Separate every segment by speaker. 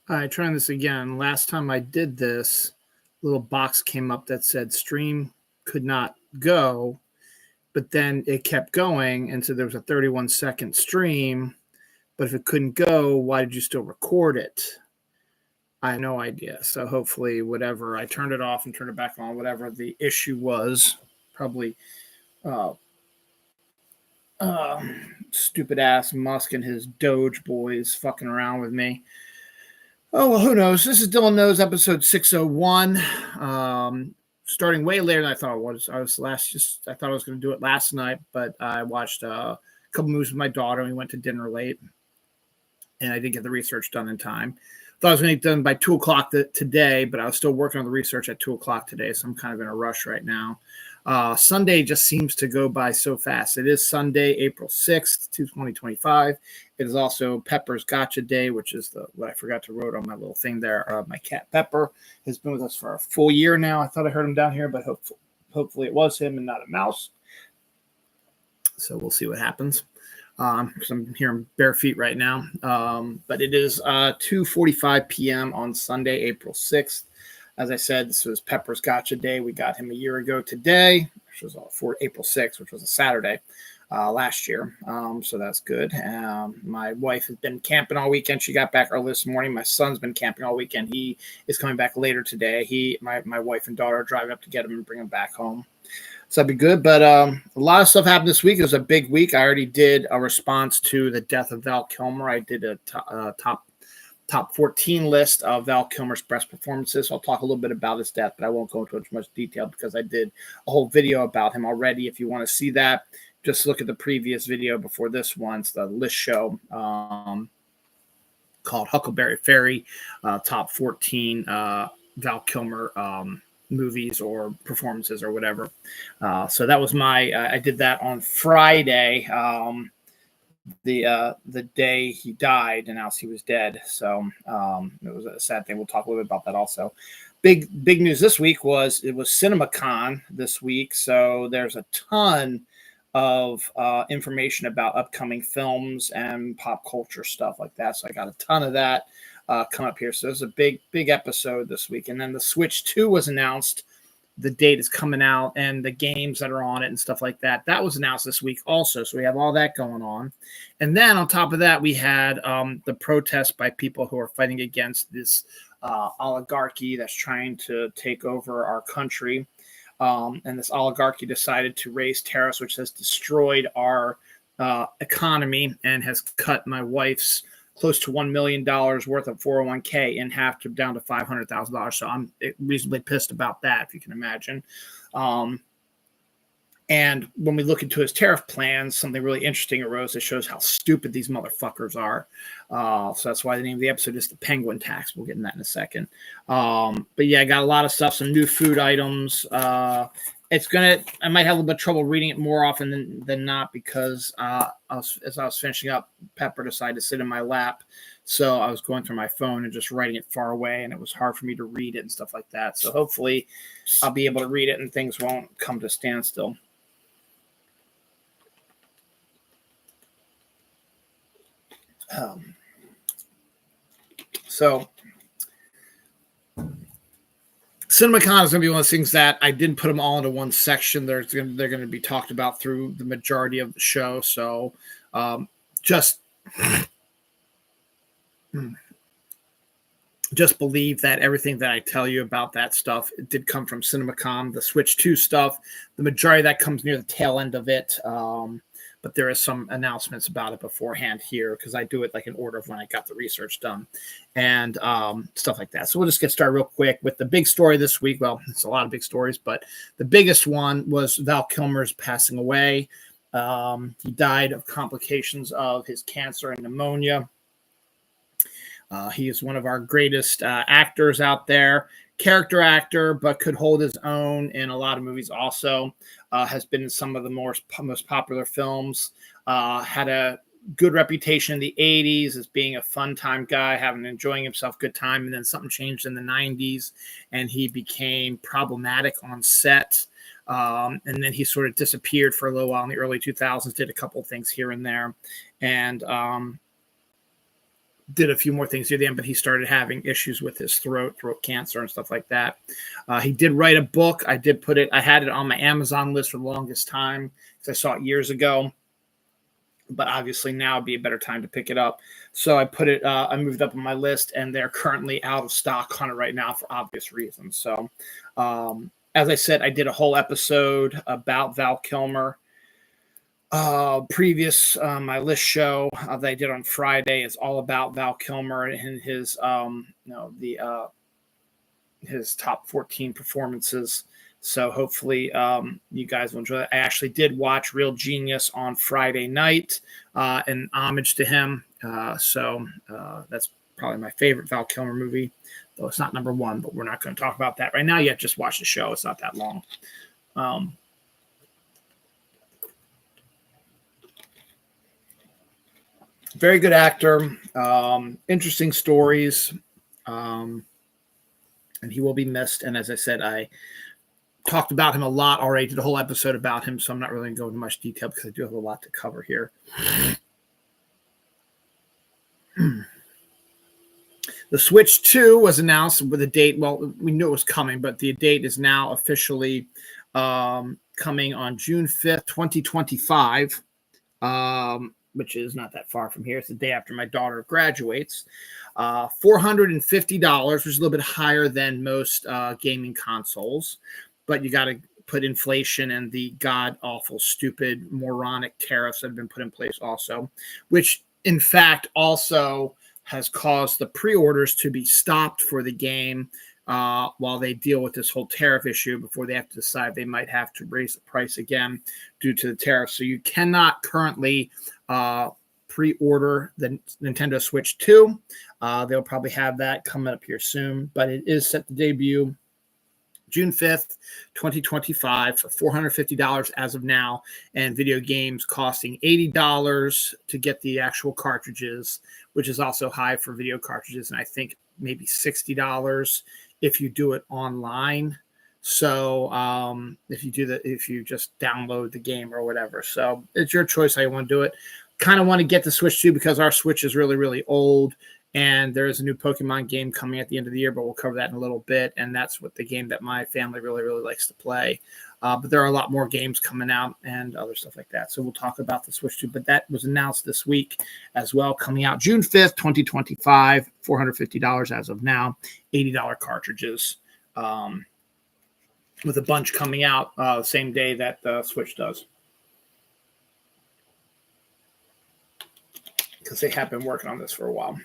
Speaker 1: All right, trying this again. Last time I did this, little box came up that said stream could not go, but then it kept going, and so there was a 31-second stream. But if it couldn't go, why did you still record it? I have no idea. So hopefully, whatever I turned it off and turned it back on, whatever the issue was, probably uh, uh, stupid ass Musk and his Doge boys fucking around with me. Oh, well, who knows? This is Dylan Knows, episode 601. Starting way later than I thought it was. I thought I was going to do it last night, but I watched a couple movies with my daughter, and we went to dinner late, and I didn't get the research done in time. Thought I was going to get done by 2 o'clock today, but I was still working on the research at 2 o'clock today, so I'm kind of in a rush right now. Sunday just seems to go by so fast. It is Sunday, April 6th, 2025. It is also Pepper's Gotcha Day, which is what I forgot to wrote on my little thing there. My cat Pepper has been with us for a full year now. I thought I heard him down here, but hopefully it was him and not a mouse. So we'll see what happens. Because I'm hearing bare feet right now. But it is 2:45 p.m. on Sunday, April 6th. As I said, this was Pepper's Gotcha Day. We got him a year ago today, which was for April 6th, which was a Saturday last year. So that's good. My wife has been camping all weekend. She got back early this morning. My son's been camping all weekend. He is coming back later today. My wife and daughter are driving up to get him and bring him back home. So that'd be good. But a lot of stuff happened this week. It was a big week. I already did a response to the death of Val Kilmer. I did a top 14 list of Val Kilmer's best performances. I'll talk a little bit about his death, but I won't go into too much detail because I did a whole video about him already. If you want to see that, just look at the previous video before this one. It's the list show called Huckleberry Fairy, top 14 Val Kilmer movies or performances or whatever. So that was I did that on Friday, the day he died, announced he was dead. So it was a sad thing. We'll talk a little bit about that also. Big news this week was CinemaCon this week. So there's a ton of information about upcoming films and pop culture stuff like that. So I got a ton of that come up here. So there's a big episode this week. And then the Switch 2 was announced. The date is coming out and the games that are on it and stuff like that. That was announced this week also. So we have all that going on. And then on top of that, we had the protest by people who are fighting against this oligarchy that's trying to take over our country. And this oligarchy decided to raise tariffs, which has destroyed our economy and has cut my wife's close to $1 million worth of 401k in half down to $500,000. So I'm reasonably pissed about that, if you can imagine. And when we look into his tariff plans, something really interesting arose that shows how stupid these motherfuckers are. So that's why the name of the episode is the Penguin Tax. We'll get in that in a second. But yeah, I got a lot of stuff, some new food items. I might have a little bit of trouble reading it more often than not because as I was finishing up, Pepper decided to sit in my lap. So I was going through my phone and just writing it far away, and it was hard for me to read it and stuff like that. So hopefully I'll be able to read it and things won't come to a standstill. So CinemaCon is going to be one of those things that I didn't put them all into one section. They're going to be talked about through the majority of the show. So just believe that everything that I tell you about that stuff, it did come from CinemaCon. The Switch 2 stuff, the majority of that comes near the tail end of it. But there is some announcements about it beforehand here because I do it like in order of when I got the research done and stuff like that. So we'll just get started real quick with the big story this week. Well, it's a lot of big stories, but the biggest one was Val Kilmer's passing away. He died of complications of his cancer and pneumonia. He is one of our greatest actors out there. Character actor, but could hold his own in a lot of movies also. Has been in some of the most popular films. Had a good reputation in the 80s as being a fun time guy, enjoying himself, good time. And then something changed in the 90s and he became problematic on set. And then he sort of disappeared for a little while in the early 2000s, did a couple of things here and there. And did a few more things near the end, but he started having issues with his throat cancer and stuff like that. He did write a book. I had it on my Amazon list for the longest time because I saw it years ago. But obviously now would be a better time to pick it up. So I moved up on my list, and they're currently out of stock on it right now for obvious reasons. So, as I said, I did a whole episode about Val Kilmer. Previous my list show that I did on Friday is all about Val Kilmer and his his top 14 performances. So hopefully you guys will enjoy it. I actually did watch Real Genius on Friday night in homage to him. So that's probably my favorite Val Kilmer movie, though it's not number one, but we're not going to talk about that right now yet. Just watch the show. It's not that long. Very good actor. Interesting stories. And he will be missed. And as I said, I talked about him a lot already, did a whole episode about him, so I'm not really going to go into much detail because I do have a lot to cover here. The Switch 2 was announced with a date. Well, we knew it was coming, but the date is now officially coming on June 5th, 2025, which is not that far from here. It's the day after my daughter graduates. $450, which is a little bit higher than most gaming consoles. But you got to put inflation and the god-awful, stupid, moronic tariffs that have been put in place also, which, in fact, also has caused the pre-orders to be stopped for the game while they deal with this whole tariff issue before they have to decide they might have to raise the price again due to the tariff. So you cannot currently pre-order the Nintendo Switch 2. They'll probably have that coming up here soon, but it is set to debut June 5th, 2025 for $450 as of now, and video games costing $80 to get the actual cartridges, which is also high for video cartridges, and I think maybe $60 if you do it online. So if you just download the game or whatever. So it's your choice how you want to do it. Kind of want to get the Switch 2 because our Switch is really, really old. And there is a new Pokemon game coming at the end of the year, but we'll cover that in a little bit. And that's what the game that my family really, really likes to play. But there are a lot more games coming out and other stuff like that. So we'll talk about the Switch 2. But that was announced this week as well, coming out June 5th, 2025, $450 as of now, $80 cartridges, with a bunch coming out the same day that the Switch does. Because they have been working on this for a while.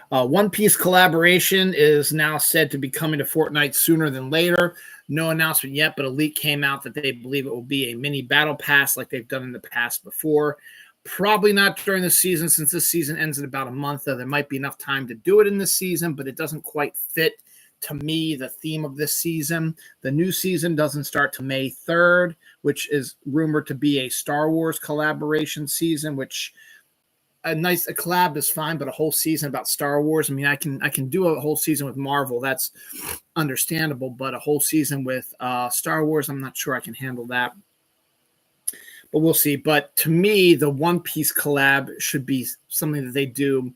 Speaker 1: One Piece collaboration is now said to be coming to Fortnite sooner than later. No announcement yet, but a leak came out that they believe it will be a mini battle pass like they've done in the past before. Probably not during the season, since this season ends in about a month. There might be enough time to do it in this season, but it doesn't quite fit, to me, the theme of this season. The new season doesn't start to May 3rd, which is rumored to be a Star Wars collaboration season, which a collab is fine, but a whole season about Star Wars. I mean, I can do a whole season with Marvel. That's understandable, but a whole season with Star Wars, I'm not sure I can handle that. But we'll see. But to me, the One Piece collab should be something that they do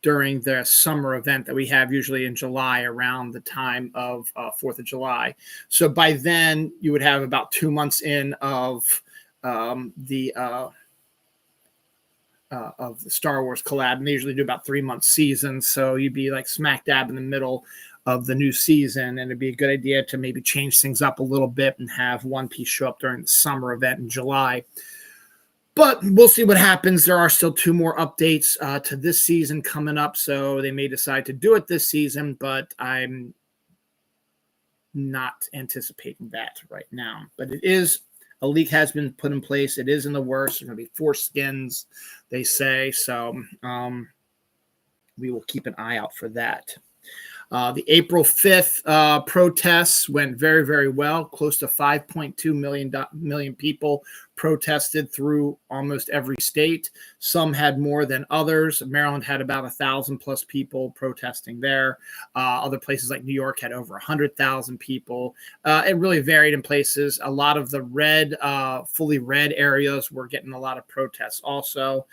Speaker 1: during the summer event that we have usually in July around the time of 4th of July. So by then, you would have about 2 months in of the Star Wars collab, and they usually do about 3 month seasons. So you'd be like smack dab in the middle of the new season, and it'd be a good idea to maybe change things up a little bit and have One Piece show up during the summer event in July. But we'll see what happens. There are still 2 more updates to this season coming up, so they may decide to do it this season, but I'm not anticipating that right now. But it is. A leak has been put in place. It is in the works. There's going to be 4 skins, they say. So we will keep an eye out for that. The April 5th protests went very, very well. Close to 5.2 million people protested through almost every state. Some had more than others. Maryland had about 1,000 plus people protesting there. Other places like New York had over 100,000 people. It really varied in places. A lot of the fully red areas were getting a lot of protests also.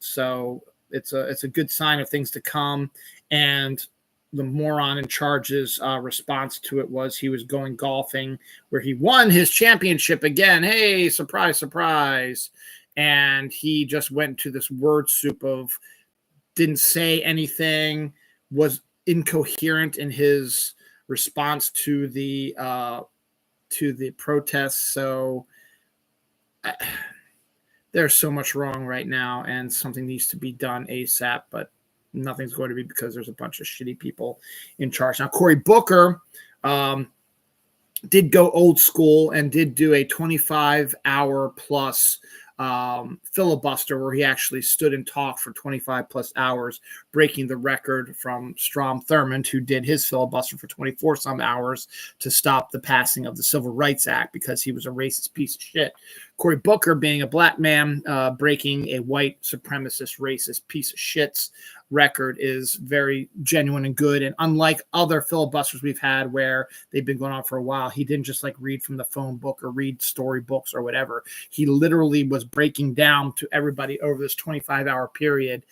Speaker 1: So it's a good sign of things to come. And the moron in charge's response to it was he was going golfing where he won his championship again. Hey, surprise, surprise. And he just went to this word soup of didn't say anything, was incoherent in his response to the protests. So there's so much wrong right now, and something needs to be done ASAP, but nothing's going to be because there's a bunch of shitty people in charge. Now, Cory Booker did go old school and did do a 25-hour plus filibuster where he actually stood and talked for 25 plus hours, breaking the record from Strom Thurmond, who did his filibuster for 24 some hours to stop the passing of the Civil Rights Act because he was a racist piece of shit. Cory Booker, being a black man, breaking a white supremacist racist piece of shit's record is very genuine and good. And unlike other filibusters we've had where they've been going on for a while, he didn't just like read from the phone book or read storybooks or whatever. He literally was breaking down to everybody over this 25-hour period.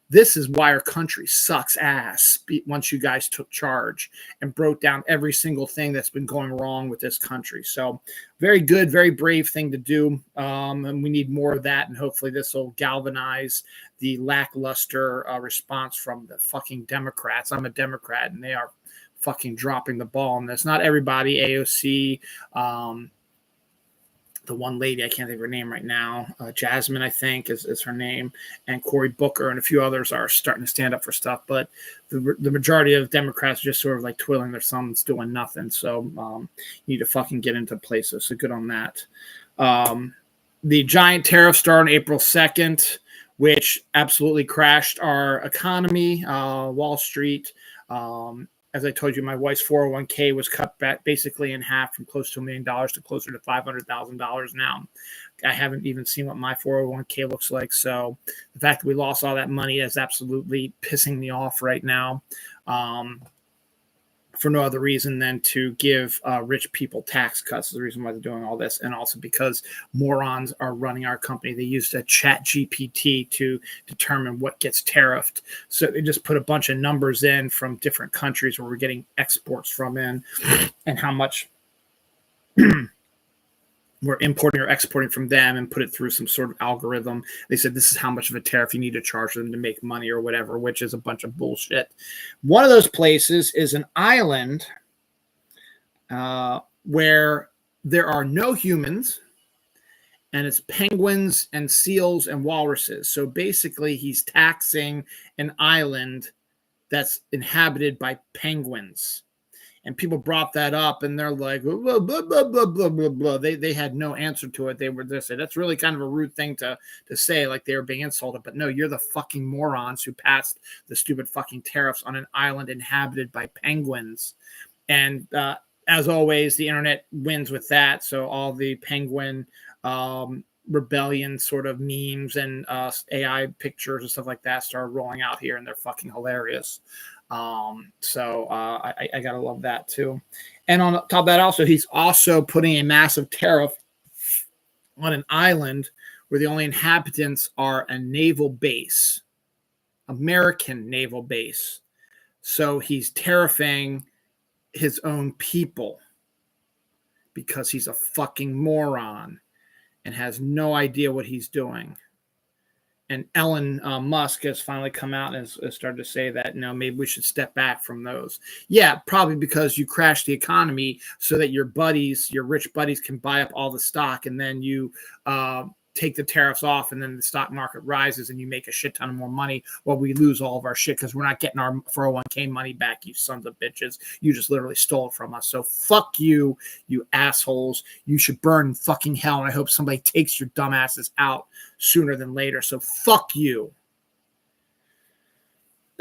Speaker 1: This is why our country sucks ass once you guys took charge and broke down every single thing that's been going wrong with this country. So very good, very brave thing to do. And we need more of that. And hopefully this will galvanize the lackluster response from the fucking Democrats. I'm a Democrat and they are fucking dropping the ball on this. Not everybody, AOC, the one lady, I can't think of her name right now, Jasmine, I think is her name, and Cory Booker and a few others are starting to stand up for stuff. But the majority of Democrats are just sort of like twiddling their thumbs, doing nothing. So you need to fucking get into places. So good on that. The giant tariff started on April 2nd, which absolutely crashed our economy, Wall Street. As I told you, my wife's 401k was cut back basically in half from close to $1 million to closer to $500,000 now. I haven't even seen what my 401k looks like. So the fact that we lost all that money is absolutely pissing me off right now. For no other reason than to give rich people tax cuts is the reason why they're doing all this. And also because morons are running our company. They used a chat GPT to determine what gets tariffed. So they just put a bunch of numbers in from different countries where we're getting exports from in and how much we're importing or exporting from them and put it through some sort of algorithm. They said, this is how much of a tariff you need to charge them to make money or whatever, which is a bunch of bullshit. One of those places is an island where there are no humans, and it's penguins and seals and walruses. So basically he's taxing an island that's inhabited by penguins. And people brought that up, and they're like, blah, blah, blah, blah, blah, blah, blah. They had no answer to it. They were just saying, that's really kind of a rude thing to say, like they were being insulted. But no, you're the fucking morons who passed the stupid fucking tariffs on an island inhabited by penguins. And as always, the internet wins with that. So all the penguin rebellion sort of memes and AI pictures and stuff like that started rolling out here, and they're fucking hilarious. So I gotta love that too. And on top of that, also, he's also putting a massive tariff on an island where the only inhabitants are a naval base, American naval base. So he's tariffing his own people because he's a fucking moron and has no idea what he's doing. And Elon Musk has finally come out and has started to say that, maybe we should step back from those. Yeah, probably because you crash the economy so that your rich buddies can buy up all the stock, and then you take the tariffs off, and then the stock market rises and you make a shit ton of more money while we lose all of our shit because we're not getting our 401k money back, you sons of bitches. You just literally stole it from us. So fuck you, you assholes. You should burn in fucking hell, and I hope somebody takes your dumbasses out sooner than later. So fuck you.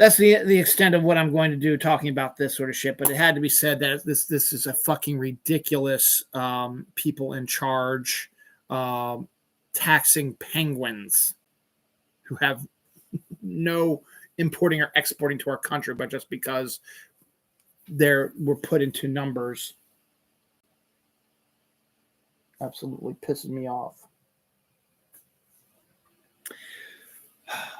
Speaker 1: that's the extent of what I'm going to do talking about this sort of shit. But it had to be said that this is a fucking ridiculous people in charge taxing penguins who have no importing or exporting to our country, but just because we're put into numbers. Absolutely pisses me off.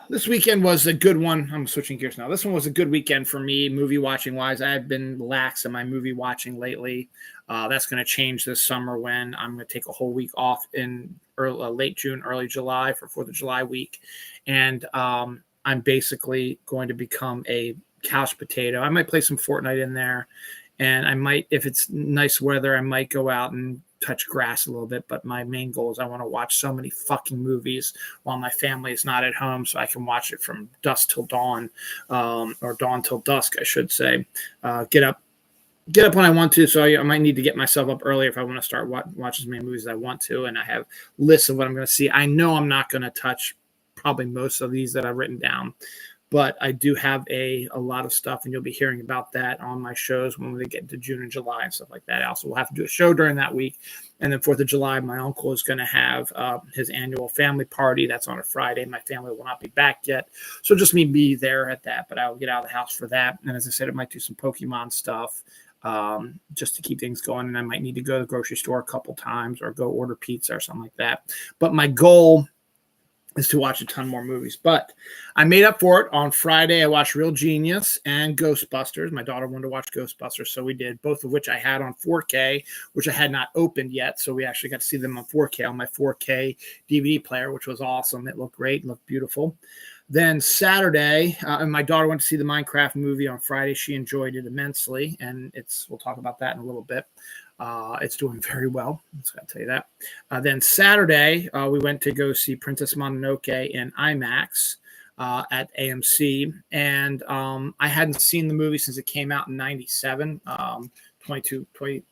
Speaker 1: This weekend was a good one. I'm switching gears now. This one was a good weekend for me, movie watching wise. I've been lax in my movie watching lately. That's going to change this summer when I'm going to take a whole week off in late June, early July for 4th of July week. And I'm basically going to become a couch potato. I might play some Fortnite in there. And I might, if it's nice weather, I might go out and touch grass a little bit. But my main goal is I want to watch so many fucking movies while my family is not at home, so I can watch it from dusk till dawn, or dawn till dusk, I should say. Get up when I want to. So I might need to get myself up early if I want to start watch as many movies as I want to. And I have lists of what I'm going to see. I know I'm not going to touch probably most of these that I've written down, but I do have a lot of stuff, and you'll be hearing about that on my shows when we get to June and July and stuff like that. Also, we'll have to do a show during that week. And then 4th of July, my uncle is going to have his annual family party. That's on a Friday. My family will not be back yet. So just me be there at that, but I'll get out of the house for that. And as I said, I might do some Pokemon stuff just to keep things going. And I might need to go to the grocery store a couple times or go order pizza or something like that. But my goal is to watch a ton more movies. But I made up for it. On Friday, I watched Real Genius and Ghostbusters. My daughter wanted to watch Ghostbusters, so we did, both of which I had on 4K, which I had not opened yet. So we actually got to see them on 4K on my 4K DVD player, which was awesome. It looked great, looked beautiful. Then Saturday, and my daughter went to see the Minecraft movie on Friday. She enjoyed it immensely, and we'll talk about that in a little bit. It's doing very well. I got to tell you that. Then Saturday, we went to go see Princess Mononoke in IMAX at AMC. And I hadn't seen the movie since it came out in 97, 27,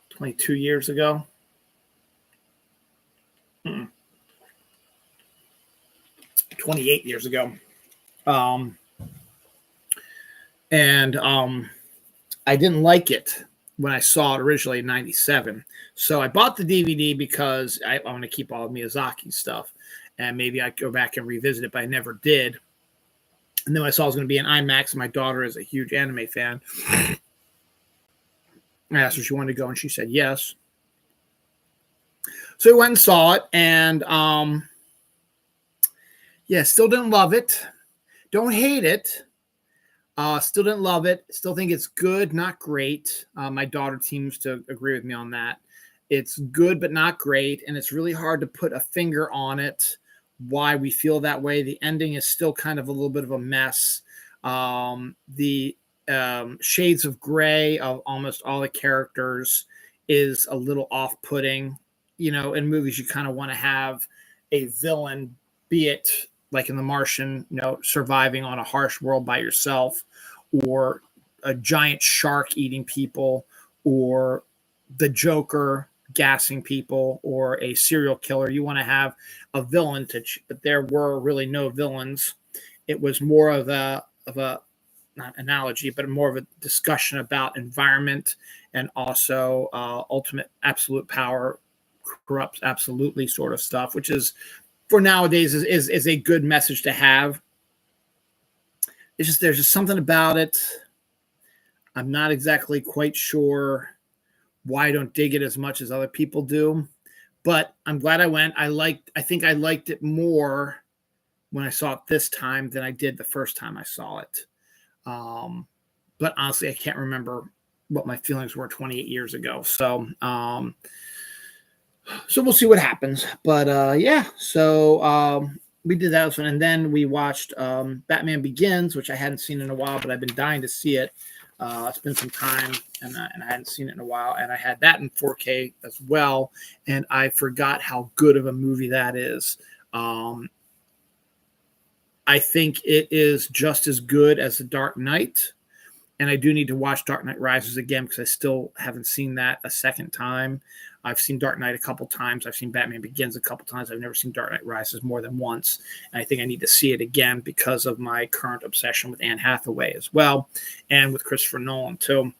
Speaker 1: 22 years ago. 28 years ago. And I didn't like it when I saw it originally in 97. So I bought the DVD because I want to keep all of Miyazaki's stuff. And maybe I'd go back and revisit it, but I never did. And then I saw it was going to be in IMAX. And my daughter is a huge anime fan. I asked her if she wanted to go, and she said yes. So we went and saw it. And still didn't love it. Don't hate it. Still didn't love it. Still think it's good, not great. My daughter seems to agree with me on that. It's good, but not great. And it's really hard to put a finger on it, why we feel that way. The ending is still kind of a little bit of a mess. The shades of gray of almost all the characters is a little off-putting. You know, in movies, you kind of want to have a villain, be it like in The Martian, surviving on a harsh world by yourself, or a giant shark eating people, or the Joker gassing people, or a serial killer. You want to have a villain but there were really no villains. It was more of a not analogy, but more of a discussion about environment, and also ultimate absolute power corrupts absolutely sort of stuff, which is, for nowadays, is a good message to have. There's just something about it. I'm not exactly quite sure why I don't dig it as much as other people do, but I'm glad I went. I think I liked it more when I saw it this time than I did the first time I saw it. But honestly, I can't remember what my feelings were 28 years ago. So we'll see what happens. But so we did that one. And then we watched Batman Begins, which I hadn't seen in a while, but I've been dying to see it. It's been some time, and I hadn't seen it in a while. And I had that in 4K as well. And I forgot how good of a movie that is. I think it is just as good as The Dark Knight. And I do need to watch Dark Knight Rises again because I still haven't seen that a second time. I've seen Dark Knight a couple times. I've seen Batman Begins a couple times. I've never seen Dark Knight Rises more than once. And I think I need to see it again because of my current obsession with Anne Hathaway as well, and with Christopher Nolan too.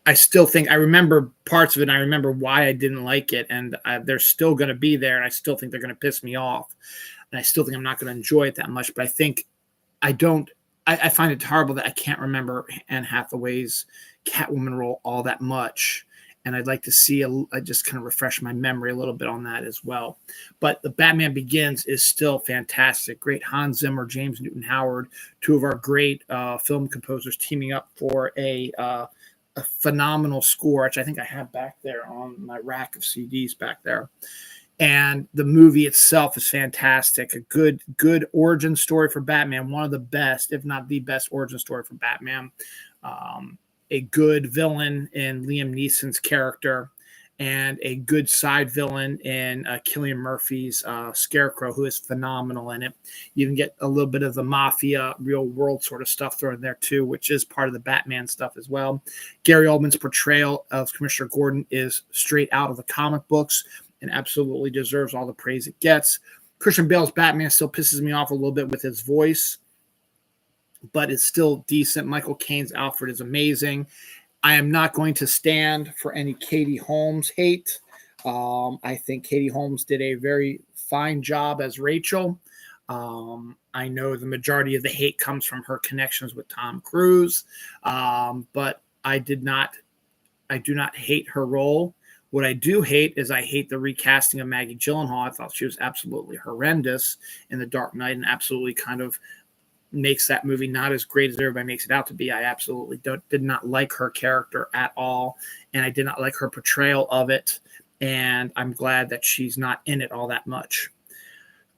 Speaker 1: I still think I remember parts of it. And I remember why I didn't like it, and they're still going to be there. And I still think they're going to piss me off, and I still think I'm not going to enjoy it that much. But I think I don't. I find it horrible that I can't remember Anne Hathaway's Catwoman role all that much, and I'd like to see I just kind of refresh my memory a little bit on that as well. But the Batman Begins is still fantastic. Great Hans Zimmer, James Newton Howard, two of our great film composers teaming up for a phenomenal score, which I think I have back there on my rack of CDs back there. And the movie itself is fantastic. A good origin story for Batman. One of the best, if not the best origin story for Batman. A good villain in Liam Neeson's character, and a good side villain in Cillian Murphy's Scarecrow, who is phenomenal in it. You can get a little bit of the mafia, real world sort of stuff thrown in there too, which is part of the Batman stuff as well. Gary Oldman's portrayal of Commissioner Gordon is straight out of the comic books and absolutely deserves all the praise it gets. Christian Bale's Batman still pisses me off a little bit with his voice, but it's still decent. Michael Caine's Alfred is amazing. I am not going to stand for any Katie Holmes hate. I think Katie Holmes did a very fine job as Rachel. I know the majority of the hate comes from her connections with Tom Cruise, but I do not hate her role. What I do hate is I hate the recasting of Maggie Gyllenhaal. I thought she was absolutely horrendous in The Dark Knight and absolutely kind of makes that movie not as great as everybody makes it out to be. I absolutely did not like her character at all, and I did not like her portrayal of it, and I'm glad that she's not in it all that much.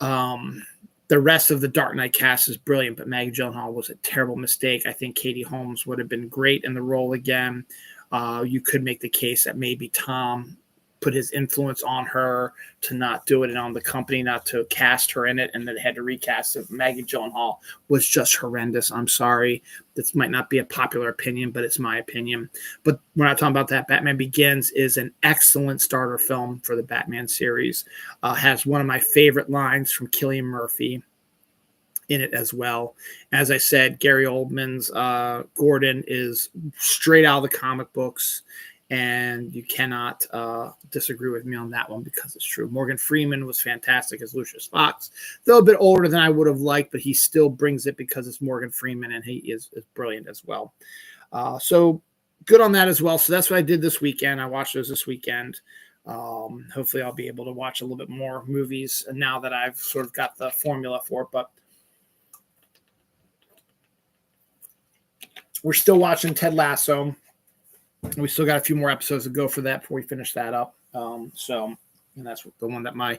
Speaker 1: The rest of the Dark Knight cast is brilliant, but Maggie Gyllenhaal was a terrible mistake. I think Katie Holmes would have been great in the role again. You could make the case that maybe Tom put his influence on her to not do it, and on the company not to cast her in it, and then had to recast it. Maggie Gyllenhaal was just horrendous. I'm sorry. This might not be a popular opinion, but it's my opinion. But we're not talking about that. Batman Begins is an excellent starter film for the Batman series. Has one of my favorite lines from Cillian Murphy in it as well. As I said, Gary Oldman's Gordon is straight out of the comic books, and you cannot disagree with me on that one because it's true. Morgan Freeman was fantastic as Lucius Fox, though a bit older than I would have liked, but he still brings it because it's Morgan Freeman, and he is brilliant as well. So good on that as well. So that's what I did this weekend. I watched those this weekend. Hopefully I'll be able to watch a little bit more movies now that I've sort of got the formula for it, but we're still watching Ted Lasso. We still got a few more episodes to go for that before we finish that up. And that's the one that my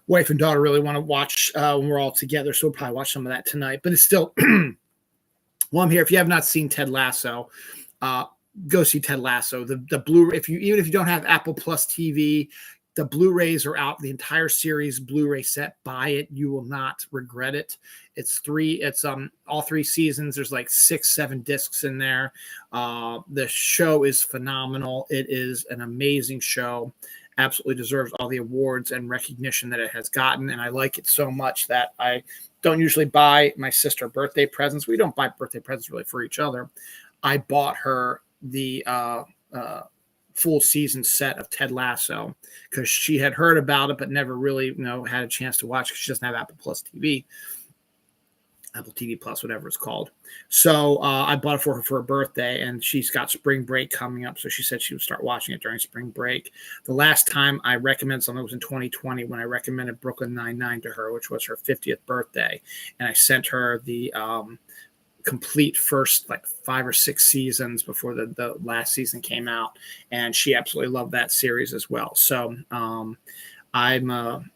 Speaker 1: wife and daughter really want to watch when we're all together. So we'll probably watch some of that tonight. But it's still, well, I'm here. If you have not seen Ted Lasso, go see Ted Lasso. The Blu-ray, even if you don't have Apple Plus TV, the Blu-rays are out. The entire series Blu-ray set. Buy it. You will not regret it. It's all 3 seasons. There's like 6-7 discs in there. The show is phenomenal. It is an amazing show. Absolutely deserves all the awards and recognition that it has gotten. And I like it so much that I don't usually buy my sister birthday presents. We don't buy birthday presents really for each other. I bought her the full season set of Ted Lasso because she had heard about it but never really had a chance to watch because she doesn't have Apple TV Plus, whatever it's called. So I bought it for her for her birthday, and she's got spring break coming up, so she said she would start watching it during spring break. The last time I recommended something was in 2020 when I recommended Brooklyn Nine-Nine to her, which was her 50th birthday, and I sent her the complete first 5 or 6 seasons before the last season came out, and she absolutely loved that series as well. So I'm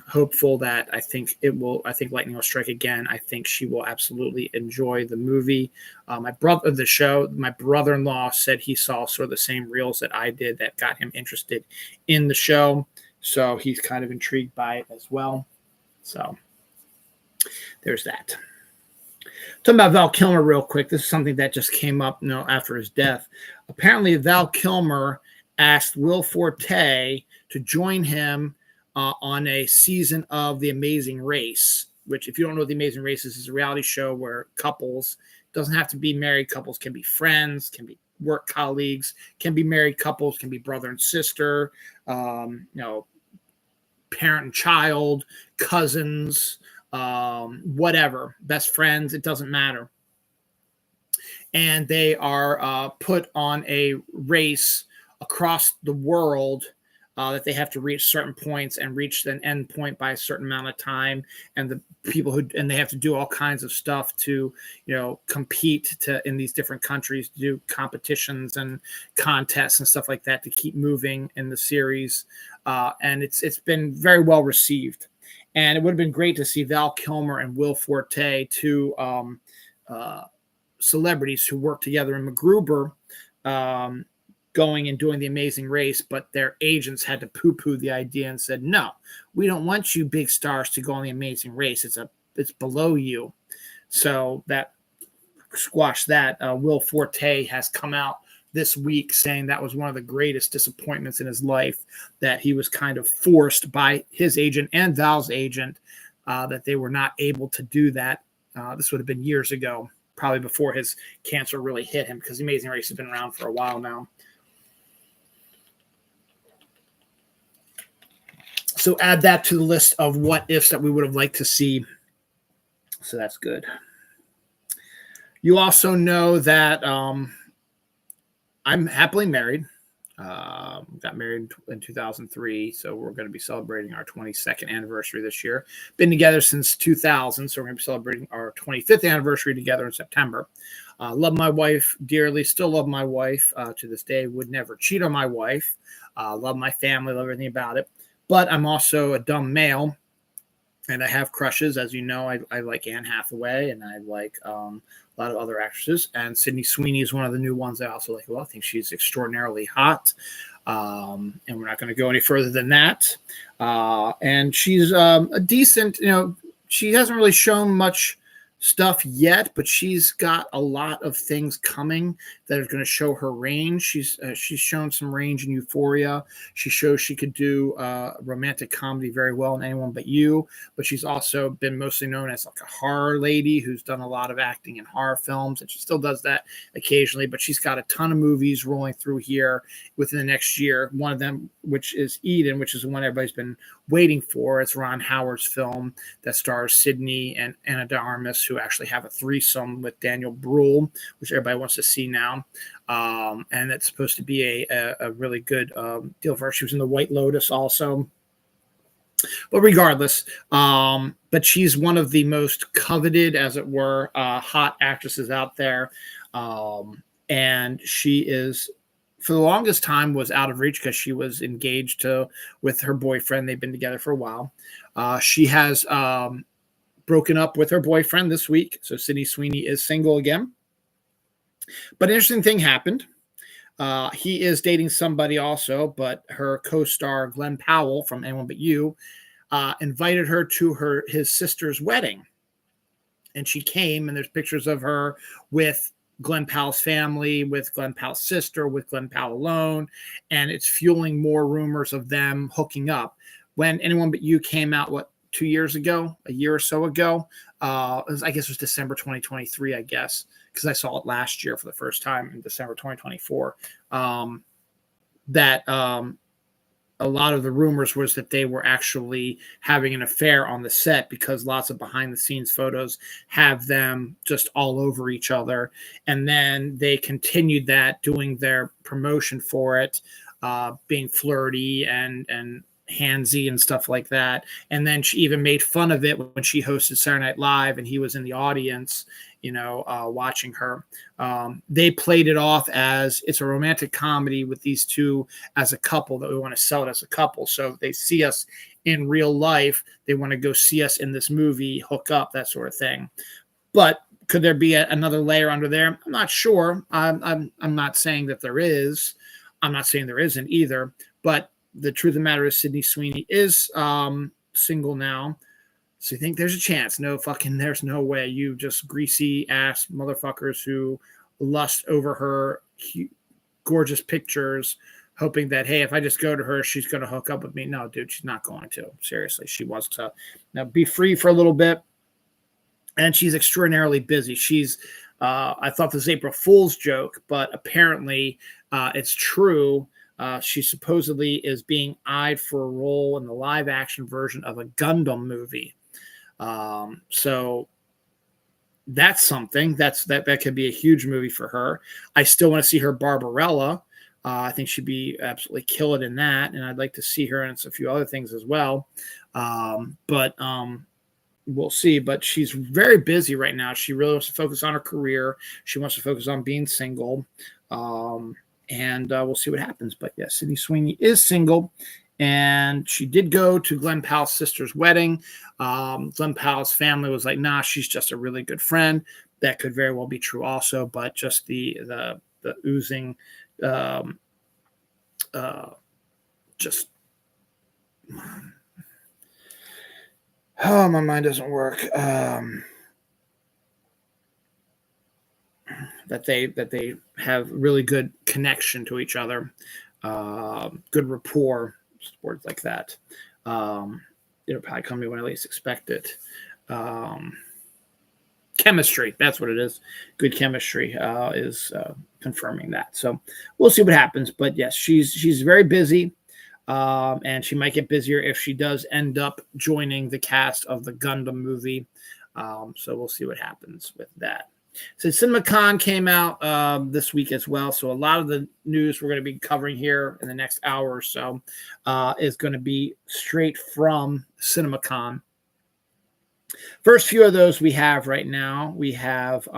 Speaker 1: hopeful that I think lightning will strike again. I think she will absolutely enjoy the movie. My brother-in-law said he saw sort of the same reels that I did that got him interested in the show, so he's kind of intrigued by it as well. So there's that. Talking about Val Kilmer real quick. This is something that just came up, after his death. Apparently, Val Kilmer asked Will Forte to join him on a season of The Amazing Race. Which, if you don't know what The Amazing Race is a reality show where couples, doesn't have to be married couples, can be friends, can be work colleagues, can be married couples, can be brother and sister, parent and child, cousins, whatever, best friends, it doesn't matter. And they are put on a race across the world that they have to reach certain points and reach an end point by a certain amount of time. And the people and they have to do all kinds of stuff to, compete in these different countries, to do competitions and contests and stuff like that to keep moving in the series. And it's been very well received. And it would have been great to see Val Kilmer and Will Forte, two celebrities who worked together in MacGruber, going and doing The Amazing Race, but their agents had to poo-poo the idea and said, no, we don't want you big stars to go on The Amazing Race. It's below you. So that squashed that. Will Forte has come out this week saying that was one of the greatest disappointments in his life, that he was kind of forced by his agent and Val's agent, that they were not able to do that. This would have been years ago, probably before his cancer really hit him, because The Amazing Race has been around for a while now. So add that to the list of what ifs that we would have liked to see. So that's good. You also know that I'm happily married. Got married in 2003, so we're going to be celebrating our 22nd anniversary this year. Been together since 2000, so we're going to be celebrating our 25th anniversary together in September. Love my wife dearly, still love my wife to this day, would never cheat on my wife. Love my family, love everything about it. But I'm also a dumb male, and I have crushes. As you know, I like Anne Hathaway, and I like a lot of other actresses. And Sydney Sweeney is one of the new ones I also like a lot. I think she's extraordinarily hot. And we're not going to go any further than that. And she's a decent, she hasn't really shown much stuff yet, but she's got a lot of things coming that are going to show her range. She's shown some range in Euphoria. She shows she could do romantic comedy very well in Anyone But You, but she's also been mostly known as like a horror lady who's done a lot of acting in horror films, and she still does that occasionally, but she's got a ton of movies rolling through here within the next year. One of them, which is Eden, which is the one everybody's been waiting for. It's Ron Howard's film that stars Sydney and Anna de Armas, who actually have a threesome with Daniel Bruhl, which everybody wants to see now. And it's supposed to be a really good deal for her. She was in The White Lotus also. But regardless, but she's one of the most coveted, as it were, hot actresses out there. And she is, for the longest time, was out of reach because she was engaged with her boyfriend. They've been together for a while. She has broken up with her boyfriend this week. So Sydney Sweeney is single again. But an interesting thing happened. He is dating somebody also, but her co-star Glenn Powell from Anyone But You invited her to his sister's wedding. And she came, and there's pictures of her with Glenn Powell's family, with Glenn Powell's sister, with Glenn Powell alone, and it's fueling more rumors of them hooking up. When Anyone But You came out, 2 years ago, a year or so ago, I guess it was December 2023, I guess, because I saw it last year for the first time in December 2024, that a lot of the rumors was that they were actually having an affair on the set, because lots of behind the scenes photos have them just all over each other. And then they continued that, doing their promotion for it, being flirty and handsy and stuff like that. And then she even made fun of it when she hosted Saturday Night Live and he was in the audience, watching her. They played it off as it's a romantic comedy with these two as a couple, that we want to sell it as a couple. So they see us in real life, they want to go see us in this movie, hook up, that sort of thing. But could there be another layer under there? I'm not sure. I'm not saying that there is. I'm not saying there isn't either. But the truth of the matter is Sydney Sweeney is single now. So you think there's a chance? No fucking, there's no way. You just greasy ass motherfuckers who lust over her gorgeous pictures, hoping that, hey, if I just go to her, she's going to hook up with me. No, dude, she's not going to. Seriously, she wants to now be free for a little bit. And she's extraordinarily busy. I thought this April Fool's joke, but apparently it's true. She supposedly is being eyed for a role in the live action version of a Gundam movie. So that's something that could be a huge movie for her. I still want to see her Barbarella. I think she'd be absolutely kill it in that, and I'd like to see her in a few other things as well. But we'll see. But she's very busy right now. She really wants to focus on her career. She wants to focus on being single, and we'll see what happens. But yeah, Sydney Sweeney is single. And she did go to Glenn Powell's sister's wedding. Glenn Powell's family was like, nah, she's just a really good friend. That could very well be true also, but just the oozing, just, oh, my mind doesn't work. That they have really good connection to each other, good rapport. Words like that. It'll probably come to me when I least expect it. Chemistry, that's what it is. Good chemistry is confirming that. So we'll see what happens. But yes, she's very busy, and she might get busier if she does end up joining the cast of the Gundam movie. So we'll see what happens with that. So CinemaCon came out this week as well. So a lot of the news we're going to be covering here in the next hour or so is going to be straight from CinemaCon. First few of those we have right now. We have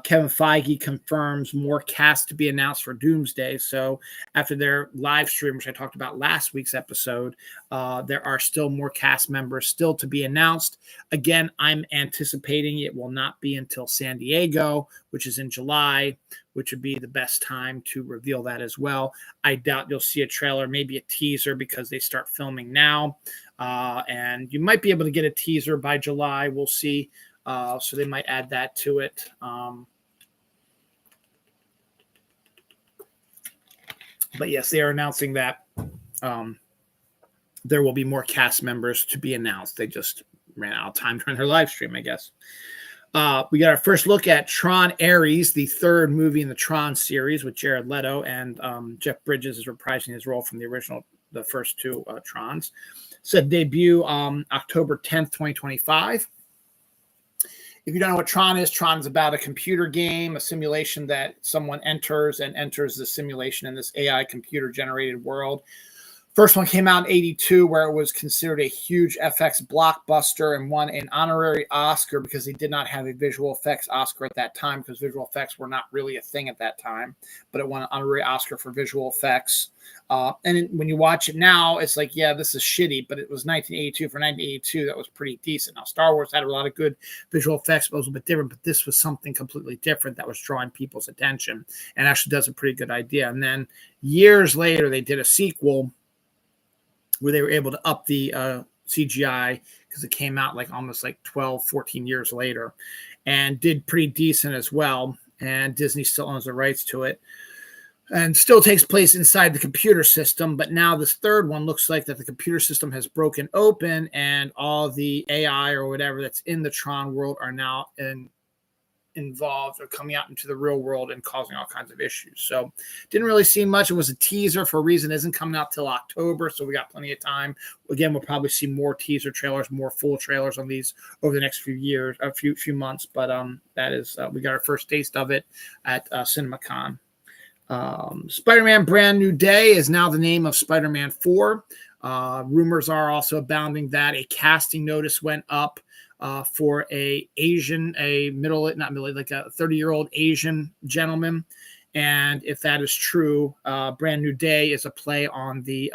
Speaker 1: Kevin Feige confirms more cast to be announced for Doomsday. So after their live stream, which I talked about last week's episode, there are still more cast members still to be announced. Again, I'm anticipating it will not be until San Diego, which is in July, which would be the best time to reveal that as well. I doubt you'll see a trailer, maybe a teaser, because they start filming now. And you might be able to get a teaser by July. We'll see. So they might add that to it. But yes, they are announcing that there will be more cast members to be announced. They just ran out of time during their live stream, I guess. We got our first look at Tron Ares, the third movie in the Tron series with Jared Leto, and Jeff Bridges is reprising his role from the first two Trons. Said debut October 10th, 2025. If you don't know what Tron is about a computer game, a simulation that someone enters the simulation in this AI computer-generated world. First one came out in 1982, where it was considered a huge FX blockbuster and won an honorary Oscar because they did not have a visual effects Oscar at that time, because visual effects were not really a thing at that time. But it won an honorary Oscar for visual effects. When you watch it now, it's like, yeah, this is shitty, but it was 1982. For 1982, that was pretty decent. Now, Star Wars had a lot of good visual effects, but it was a bit different. But this was something completely different that was drawing people's attention and actually does a pretty good idea. And then years later, they did a sequel where they were able to up the CGI because it came out almost 12, 14 years later, and did pretty decent as well. And Disney still owns the rights to it and still takes place inside the computer system. But now this third one looks like that the computer system has broken open and all the AI or whatever that's in the Tron world are now involved or coming out into the real world and causing all kinds of issues. So didn't really see much. It was a teaser for a reason. It isn't coming out till October, so we got plenty of time. Again, we'll probably see more teaser trailers, more full trailers on these over the next few years, a few months. But that is we got our first taste of it at CinemaCon. Spider-Man Brand New Day is now the name of Spider-Man 4. Rumors are also abounding that a casting notice went up for a 30-year-old Asian gentleman. And if that is true, Brand New Day is a play on the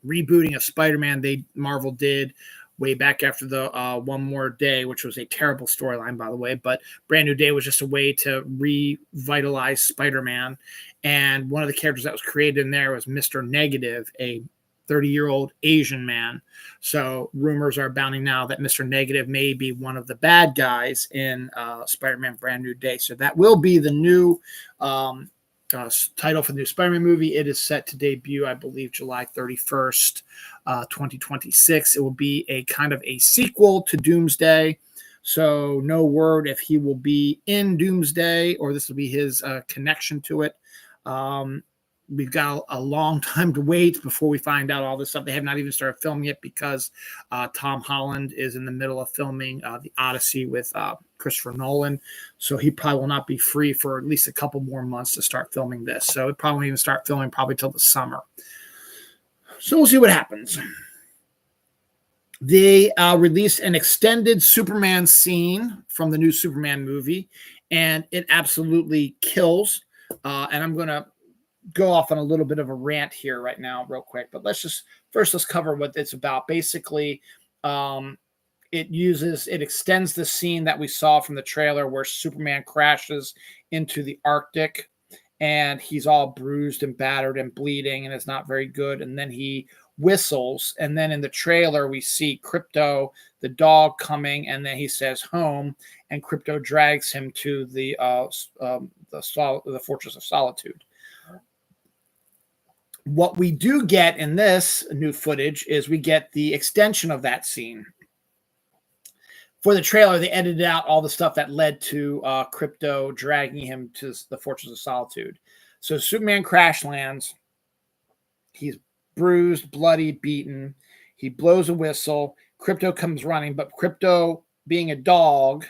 Speaker 1: rebooting of Spider-Man Marvel did way back after the One More Day, which was a terrible storyline, by the way. But Brand New Day was just a way to revitalize Spider-Man. And one of the characters that was created in there was Mr. Negative, a 30-year-old Asian man. So rumors are abounding now that Mr. Negative may be one of the bad guys in Spider-Man Brand New Day. So that will be the new title for the new Spider-Man movie. It is set to debut, I believe, July 31st, 2026. It will be a kind of a sequel to Doomsday. So no word if he will be in Doomsday or this will be his connection to it. We've got a long time to wait before we find out all this stuff. They have not even started filming it because Tom Holland is in the middle of filming The Odyssey with Christopher Nolan. So he probably will not be free for at least a couple more months to start filming this. So it probably won't even start filming probably till the summer. So we'll see what happens. They released an extended Superman scene from the new Superman movie, and it absolutely kills. And I'm going to go off on a little bit of a rant here right now real quick, but let's cover what it's about. Basically, it extends the scene that we saw from the trailer where Superman crashes into the Arctic and he's all bruised and battered and bleeding and is not very good. And then he whistles. And then in the trailer, we see Crypto, the dog, coming, and then he says home, and Crypto drags him to the Fortress of Solitude. What we do get in this new footage is we get the extension of that scene. For the trailer, they edited out all the stuff that led to Crypto dragging him to the Fortress of Solitude. So Superman crash lands. He's bruised, bloody, beaten. He blows a whistle. Crypto comes running, but Crypto, being a dog,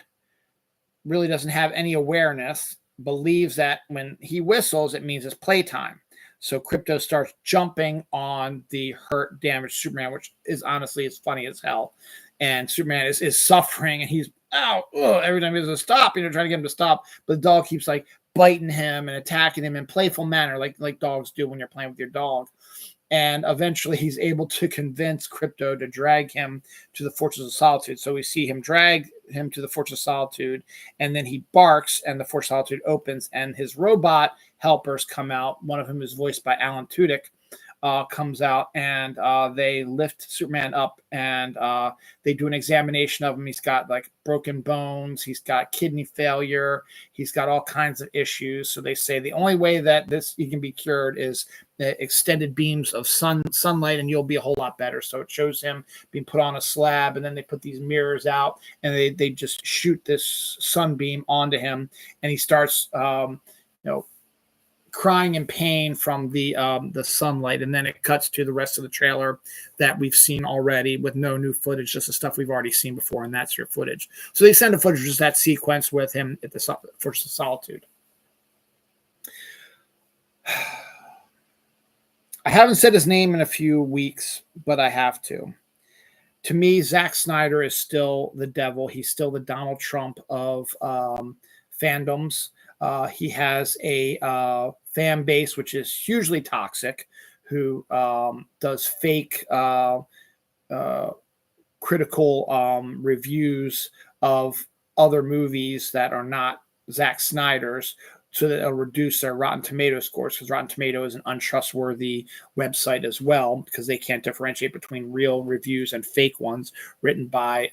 Speaker 1: really doesn't have any awareness, believes that when he whistles, it means it's playtime. So Crypto starts jumping on the hurt, damaged Superman, which is honestly, it's funny as hell. And Superman is suffering, and he's every time he goes to stop, trying to get him to stop. But the dog keeps like biting him and attacking him in playful manner, like dogs do when you're playing with your dog. And eventually he's able to convince Crypto to drag him to the Fortress of Solitude. So we see him drag him to the Fortress of Solitude, and then he barks, and the Fortress of Solitude opens, and his robot helpers come out. One of them is voiced by Alan Tudyk. Comes out, and they lift Superman up, and they do an examination of him. He's got like broken bones, he's got kidney failure, he's got all kinds of issues. So they say the only way that he can be cured is extended beams of sunlight, and you'll be a whole lot better. So it shows him being put on a slab, and then they put these mirrors out, and they just shoot this sunbeam onto him, and he starts crying in pain from the sunlight. And then it cuts to the rest of the trailer that we've seen already with no new footage, just the stuff we've already seen before, and that's your footage. So they send the footage, just that sequence with him at the Fortress of Solitude. I haven't said his name in a few weeks, but I have to. To me, Zack Snyder is still the devil. He's still the Donald Trump of fandoms. He has a fan base which is hugely toxic, who does fake critical reviews of other movies that are not Zack Snyder's, so that it'll reduce their Rotten Tomato scores, because Rotten Tomato is an untrustworthy website as well, because they can't differentiate between real reviews and fake ones written by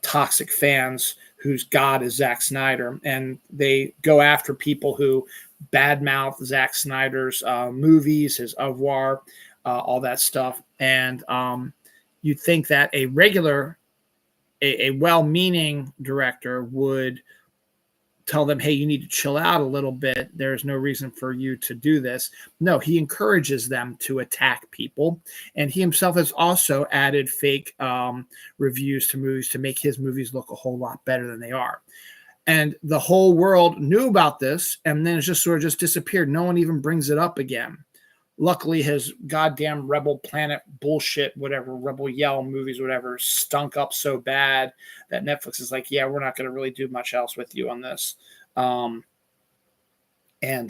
Speaker 1: toxic fans whose god is Zack Snyder. And they go after people who badmouth Zack Snyder's movies, his oeuvre, all that stuff. And you'd think that a well-meaning director would tell them, hey, you need to chill out a little bit. There's no reason for you to do this. No, he encourages them to attack people. And he himself has also added fake reviews to movies to make his movies look a whole lot better than they are. And the whole world knew about this, and then it's just sort of just disappeared. No one even brings it up again. Luckily, his goddamn Rebel Planet bullshit, whatever, Rebel Yell movies, whatever, stunk up so bad that Netflix is like, yeah, we're not going to really do much else with you on this. And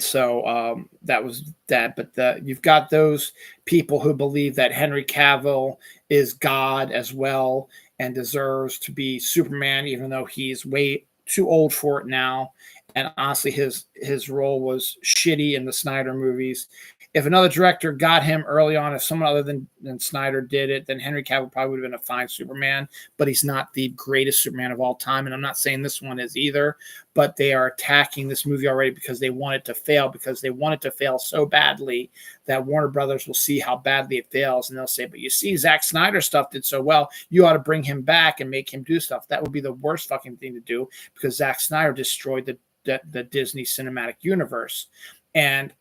Speaker 1: so that was that. But you've got those people who believe that Henry Cavill is God as well and deserves to be Superman, even though he's way too old for it now. And honestly, his role was shitty in the Snyder movies. if another director got him early on, if someone other than Snyder did it, then Henry Cavill probably would have been a fine Superman, but he's not the greatest Superman of all time. And I'm not saying this one is either, but they are attacking this movie already because they want it to fail, because they want it to fail so badly that Warner Brothers will see how badly it fails. And they'll say, but you see, Zack Snyder stuff did so well, you ought to bring him back and make him do stuff. That would be the worst fucking thing to do, because Zack Snyder destroyed the Disney cinematic universe. And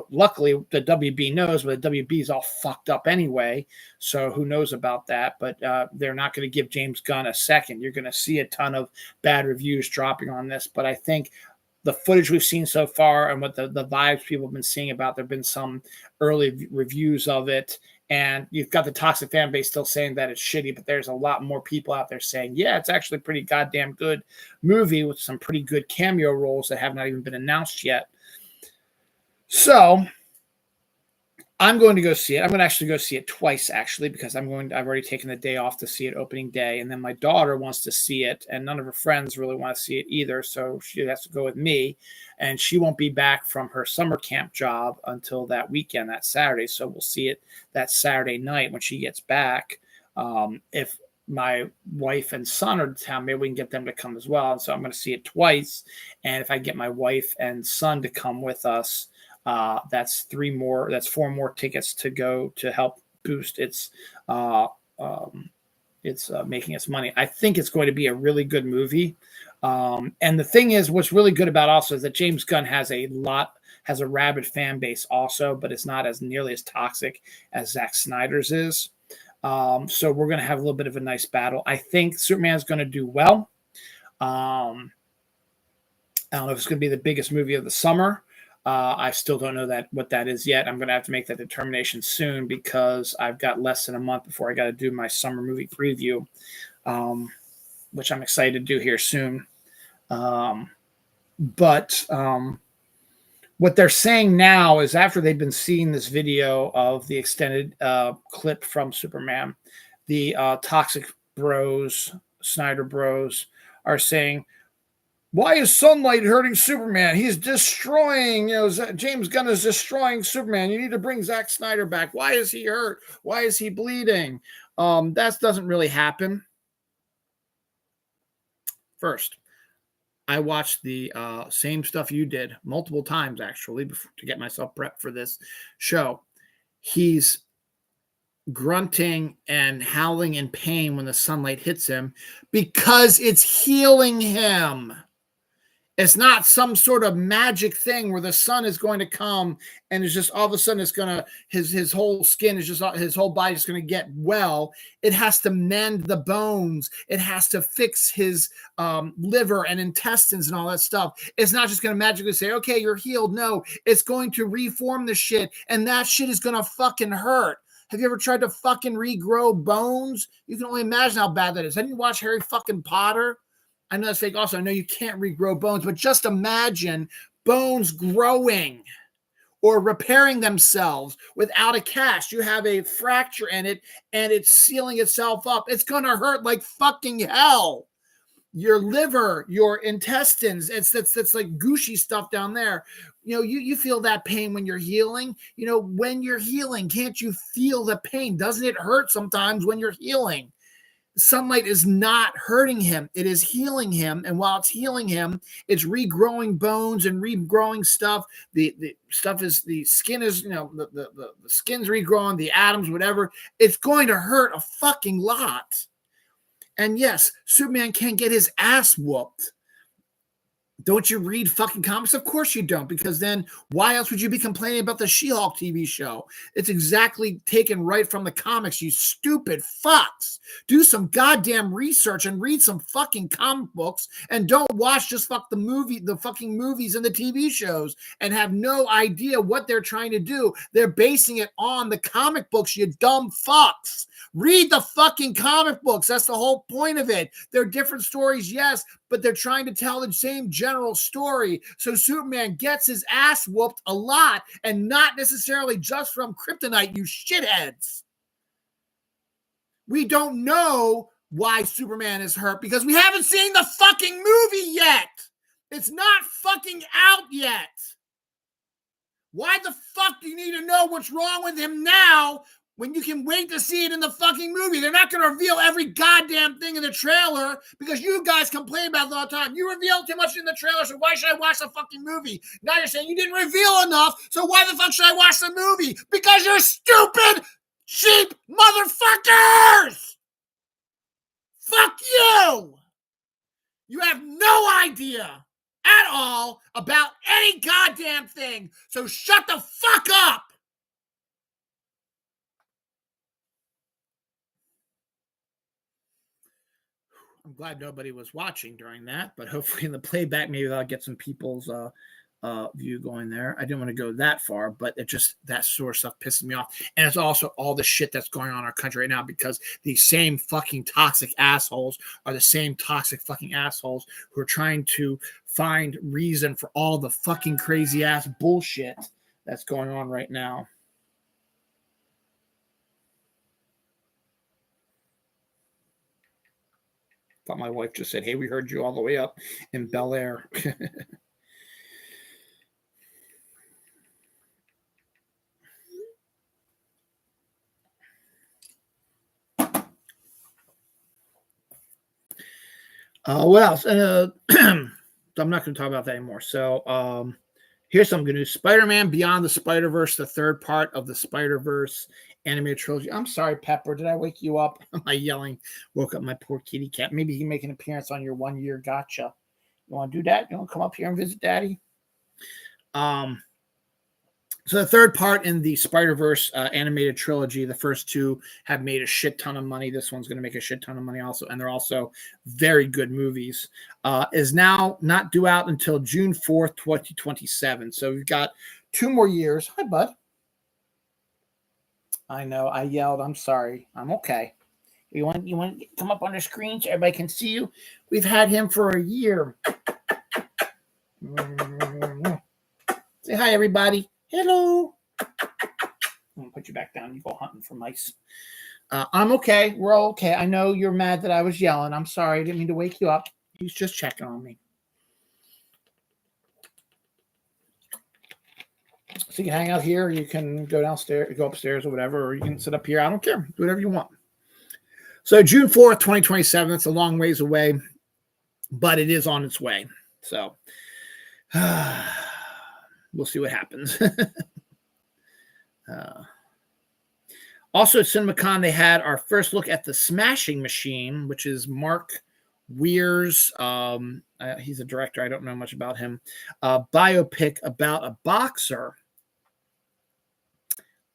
Speaker 1: luckily the WB knows, but the WB is all fucked up anyway, so who knows about that. But they're not going to give James Gunn a second. You're going to see a ton of bad reviews dropping on this, but I think the footage we've seen so far and what the vibes people have been seeing about, there have been some early reviews of it, and you've got the toxic fan base still saying that it's shitty, but there's a lot more people out there saying, yeah, it's actually a pretty goddamn good movie with some pretty good cameo roles that have not even been announced yet. So I'm going to go see it. I'm going to actually go see it twice, actually, because I've already taken the day off to see it opening day. And then my daughter wants to see it, and none of her friends really want to see it either. So she has to go with me, and she won't be back from her summer camp job until that weekend, that Saturday. So we'll see it that Saturday night when she gets back. If my wife and son are in town, maybe we can get them to come as well. And so I'm going to see it twice. And if I get my wife and son to come with us, that's four more tickets to go to help boost its making its money. I think it's going to be a really good movie. And the thing is, what's really good about also is that James Gunn has a rabid fan base also, but it's not as nearly as toxic as Zack Snyder's is. So we're going to have a little bit of a nice battle. I think Superman's going to do well. I don't know if it's going to be the biggest movie of the summer. I still don't know what that is yet. I'm going to have to make that determination soon, because I've got less than a month before I got to do my summer movie preview, which I'm excited to do here soon. But what they're saying now is, after they've been seeing this video of the extended clip from Superman, the toxic bros, Snyder bros, are saying, why is sunlight hurting Superman? He's destroying, James Gunn is destroying Superman. You need to bring Zack Snyder back. Why is he hurt? Why is he bleeding? That doesn't really happen. First, I watched the same stuff you did multiple times, actually, to get myself prepped for this show. He's grunting and howling in pain when the sunlight hits him because it's healing him. It's not some sort of magic thing where the sun is going to come and it's just all of a sudden it's going to, his whole skin is just, his whole body is going to get well. It has to mend the bones. It has to fix his liver and intestines and all that stuff. It's not just going to magically say, okay, you're healed. No, it's going to reform the shit, and that shit is going to fucking hurt. Have you ever tried to fucking regrow bones? You can only imagine how bad that is. Have you watched Harry fucking Potter? I know that's fake also. I know you can't regrow bones, but just imagine bones growing or repairing themselves without a cast. You have a fracture in it and it's sealing itself up. It's going to hurt like fucking hell. Your liver, your intestines, it's like gushy stuff down there. You feel that pain when you're healing. When you're healing, can't you feel the pain? Doesn't it hurt sometimes when you're healing? Sunlight is not hurting him. It is healing him. And while it's healing him, it's regrowing bones and regrowing stuff. The stuff is, the skin is, the skin's regrowing, the atoms, whatever. It's going to hurt a fucking lot. And yes, Superman can get his ass whooped. Don't you read fucking comics? Of course you don't, because then why else would you be complaining about the She-Hulk TV show? It's exactly taken right from the comics, you stupid fucks. Do some goddamn research and read some fucking comic books, and don't watch just the fucking movies and the TV shows and have no idea what they're trying to do. They're basing it on the comic books, you dumb fucks. Read the fucking comic books. That's the whole point of it. They're different stories, yes, but they're trying to tell the same general story. So Superman gets his ass whooped a lot, and not necessarily just from kryptonite, you shitheads. We don't know why Superman is hurt because we haven't seen the fucking movie yet. It's not fucking out yet. Why the fuck do you need to know what's wrong with him now when you can wait to see it in the fucking movie? They're not going to reveal every goddamn thing in the trailer because you guys complain about it all the time. You reveal too much in the trailer, so why should I watch the fucking movie? Now you're saying you didn't reveal enough, so why the fuck should I watch the movie? Because you're stupid, cheap motherfuckers! Fuck you! You have no idea at all about any goddamn thing, so shut the fuck up! I'm glad nobody was watching during that, but hopefully in the playback, maybe I'll get some people's view going there. I didn't want to go that far, but it just, that sort of stuff pisses me off. And it's also all the shit that's going on in our country right now because these same fucking toxic assholes are the same toxic fucking assholes who are trying to find reason for all the fucking crazy ass bullshit that's going on right now. Thought my wife just said, "Hey, we heard you all the way up in Bel Air." What else? I'm not going to talk about that anymore. So here's some good news. Spider-Man Beyond the Spider-Verse, the third part of the Spider-Verse animated trilogy. I'm sorry, Pepper. Did I wake you up? Am I yelling? Woke up my poor kitty cat. Maybe he can make an appearance on your 1 year gotcha. You want to do that? You want to come up here and visit Daddy? So the third part in the Spider-Verse animated trilogy, the first two have made a shit ton of money. This one's going to make a shit ton of money also, and they're also very good movies. Is now not due out until June 4th, 2027. So we've got 2 more years. Hi, bud. I know, I yelled. I'm sorry. I'm okay. You want to come up on the screen so everybody can see you? We've had him for a year. Say hi, everybody. Hello. I'm going to put you back down. You go hunting for mice. I'm okay. We're all okay. I know you're mad that I was yelling. I'm sorry. I didn't mean to wake you up. He's just checking on me. So you can hang out here. You can go downstairs, go upstairs or whatever, or you can sit up here. I don't care. Do whatever you want. So June 4th, 2027. It's a long ways away, but it is on its way. So we'll see what happens. Also at CinemaCon, they had our first look at the Smashing Machine, which is Mark Weir's. He's a director. I don't know much about him. Biopic about a boxer.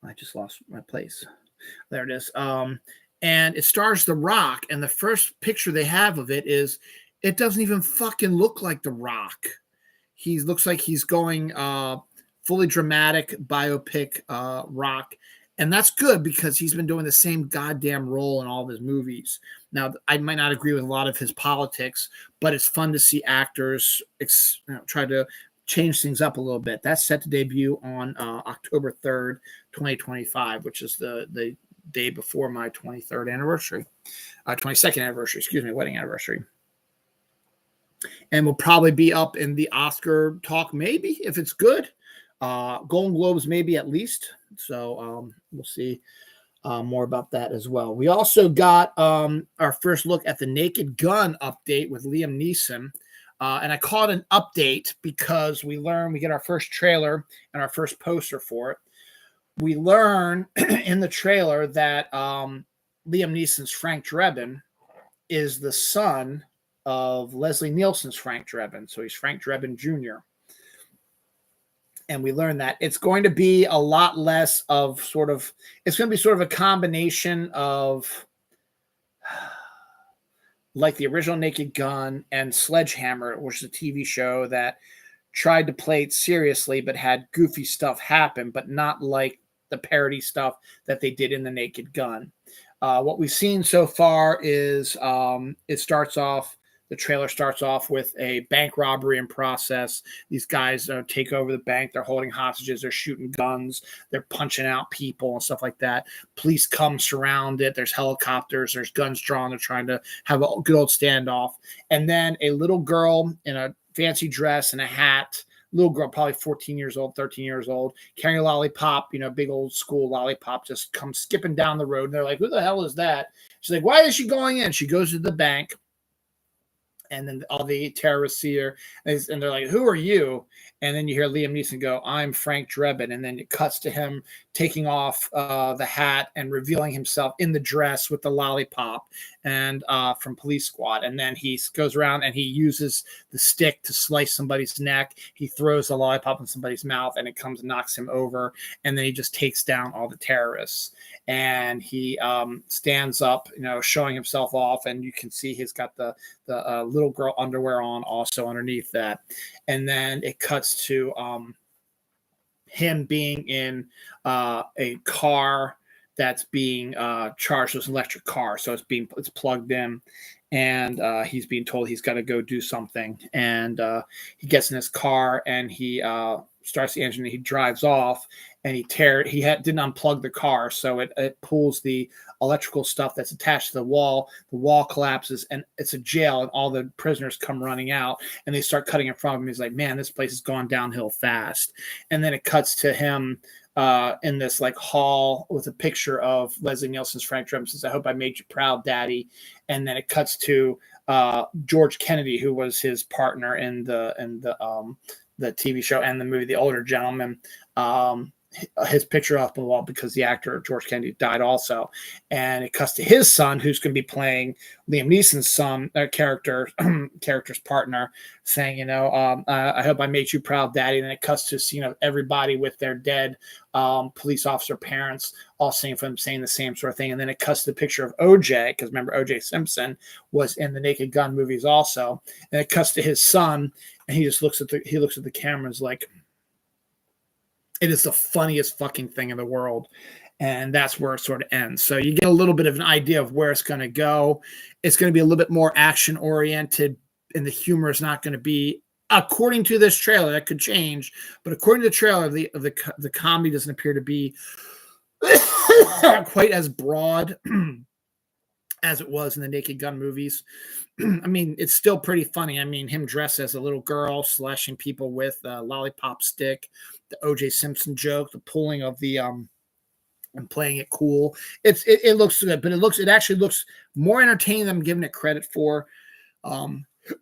Speaker 1: I just lost my place. There it is. And it stars The Rock. And the first picture they have of it is, it doesn't even fucking look like The Rock. He looks like he's going fully dramatic biopic Rock. And that's good because he's been doing the same goddamn role in all of his movies. Now, I might not agree with a lot of his politics, but it's fun to see actors try to change things up a little bit. That's set to debut on October 3rd, 2025, which is the day before my 23rd anniversary. 22nd anniversary, excuse me, wedding anniversary. And will probably be up in the Oscar talk, maybe, if it's good. Golden Globes, maybe at least. So we'll see more about that as well. We also got our first look at the Naked Gun update with Liam Neeson. And I call it an update because we get our first trailer and our first poster for it. We learn in the trailer that Liam Neeson's Frank Drebin is the son of Leslie Nielsen's Frank Drebin. So he's Frank Drebin Jr. And we learned that it's going to be a lot less of it's going to be sort of a combination of like the original Naked Gun and Sledgehammer, which is a TV show that tried to play it seriously but had goofy stuff happen, but not like the parody stuff that they did in the Naked Gun. What we've seen so far is the trailer starts off with a bank robbery in process. These guys take over the bank. They're holding hostages. They're shooting guns. They're punching out people and stuff like that. Police come surround it. There's helicopters. There's guns drawn. They're trying to have a good old standoff. And then a little girl in a fancy dress and a hat little girl, probably 14 years old, 13 years old, carrying a lollipop, big old school lollipop, just comes skipping down the road. And they're like, who the hell is that? She's like, why is she going in? She goes to the bank. And then all the terrorists see her, and they're like, who are you? And then you hear Liam Neeson go, I'm Frank Drebin. And then it cuts to him taking off the hat and revealing himself in the dress with the lollipop and from Police Squad. And then he goes around and he uses the stick to slice somebody's neck. He throws the lollipop in somebody's mouth, and it comes and knocks him over. And then he just takes down all the terrorists. And he stands up, showing himself off. And you can see he's got the little girl underwear on also underneath that. And then it cuts to him being in a car that's being charged with an electric car. So it's plugged in, and he's being told he's got to go do something. And he gets in his car and he starts the engine and he drives off, and didn't unplug the car. So it pulls the electrical stuff that's attached to the wall. The wall collapses, and it's a jail, and all the prisoners come running out, and they start cutting in front of him. He's like, man, this place has gone downhill fast. And then it cuts to him in this like hall with a picture of Leslie Nielsen's Frank Drebin, says, I hope I made you proud, Daddy. And then it cuts to George Kennedy, who was his partner in the TV show and the movie, The Older Gentleman. His picture up on the wall because the actor George Kennedy died also. And it cuts to his son, who's going to be playing Liam Neeson's son, character's partner, saying, I hope I made you proud, Daddy. And then it cuts to a scene of everybody with their dead police officer parents all saying the same sort of thing. And then it cuts to the picture of OJ, because remember, OJ Simpson was in the Naked Gun movies also. And it cuts to his son, and he just looks at the cameras like, it is the funniest fucking thing in the world. And that's where it sort of ends. So you get a little bit of an idea of where it's going to go. It's going to be a little bit more action oriented, and the humor is not going to be, according to this trailer, that could change. But according to the trailer, the comedy doesn't appear to be quite as broad as it was in the Naked Gun movies. I mean, it's still pretty funny. I mean, him dressed as a little girl, slashing people with a lollipop stick, the O.J. Simpson joke, the pulling of the and playing it cool. It looks good, but it actually looks more entertaining than I'm giving it credit for.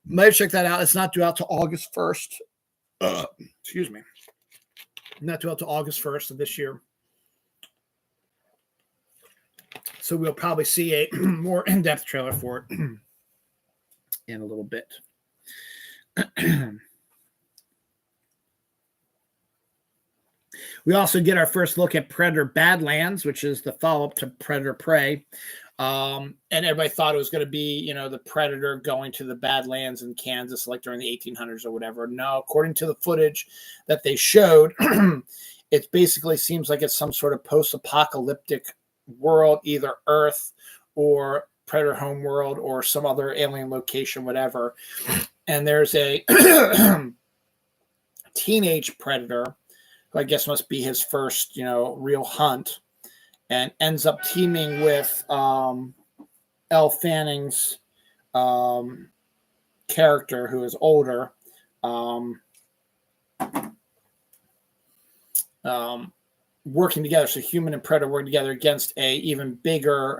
Speaker 1: Might check that out. It's not due out to August 1st. Excuse me. Not due out to August 1st of this year. So we'll probably see a more in-depth trailer for it in a little bit. We also get our first look at Predator Badlands, which is the follow-up to Predator Prey. And everybody thought it was going to be, the Predator going to the Badlands in Kansas, like during the 1800s or whatever. No, according to the footage that they showed, it basically seems like it's some sort of post-apocalyptic world, either Earth or Predator homeworld or some other alien location, whatever. And there's a teenage predator who I guess must be his first, real hunt, and ends up teaming with Elle Fanning's character, who is older, working together. So human and predator working together against a even bigger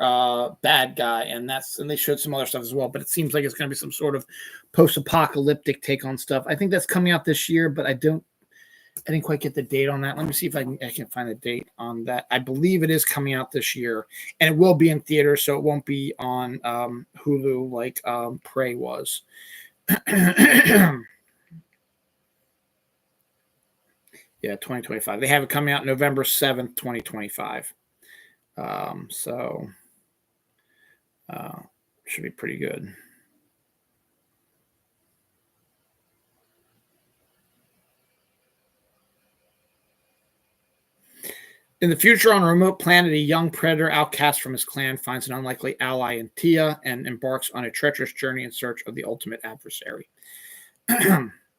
Speaker 1: bad guy, and they showed some other stuff as well. But it seems like it's going to be some sort of post-apocalyptic take on stuff. I think that's coming out this year, but I didn't quite get the date on that. Let me see if I can find a date on that. I believe it is coming out this year, and it will be in theaters, so it won't be on Hulu like Prey was. Yeah, 2025. They have it coming out November 7th, 2025. So should be pretty good. In the future, on a remote planet, a young predator outcast from his clan finds an unlikely ally in Tia and embarks on a treacherous journey in search of the ultimate adversary.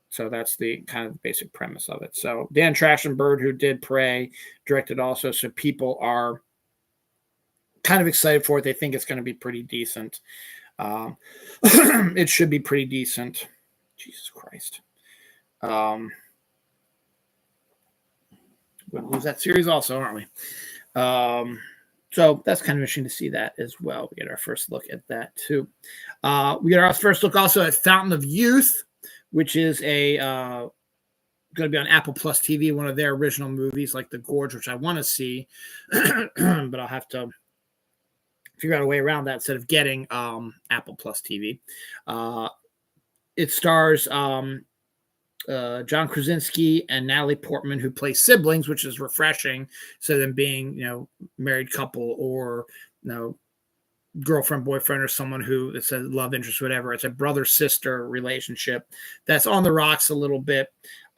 Speaker 1: So that's the kind of basic premise of it. So Dan Trachtenberg, who did Prey, directed also. So people are kind of excited for it. They think it's going to be pretty decent. It should be pretty decent. Jesus Christ. We're going to lose that series also, aren't we? So that's kind of interesting to see that as well. We get our first look at that too. We get our first look also at Fountain of Youth, which is a going to be on Apple Plus TV, one of their original movies like The Gorge, which I want to see, but I'll have to figure out a way around that instead of getting Apple Plus TV. It stars John Krasinski and Natalie Portman, who play siblings, which is refreshing. So them being, married couple or, girlfriend, boyfriend, or someone who it's a love interest, whatever. It's a brother-sister relationship that's on the rocks a little bit.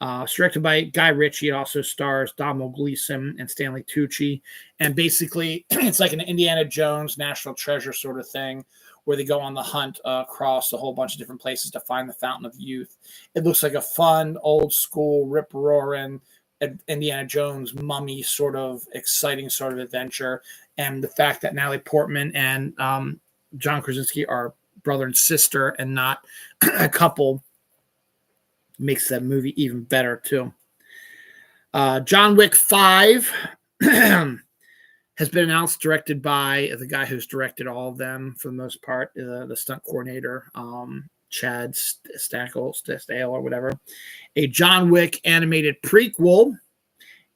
Speaker 1: It's directed by Guy Ritchie. It also stars Domhnall Gleeson and Stanley Tucci. And basically, it's like an Indiana Jones National Treasure sort of thing, where they go on the hunt across a whole bunch of different places to find the Fountain of Youth. It looks like a fun, old-school, rip-roaring Indiana Jones mummy sort of exciting sort of adventure. And the fact that Natalie Portman and John Krasinski are brother and sister and not a couple makes that movie even better, too. John Wick 5 has been announced, directed by the guy who's directed all of them for the most part, the stunt coordinator, Chad Stahl or whatever. A John Wick animated prequel,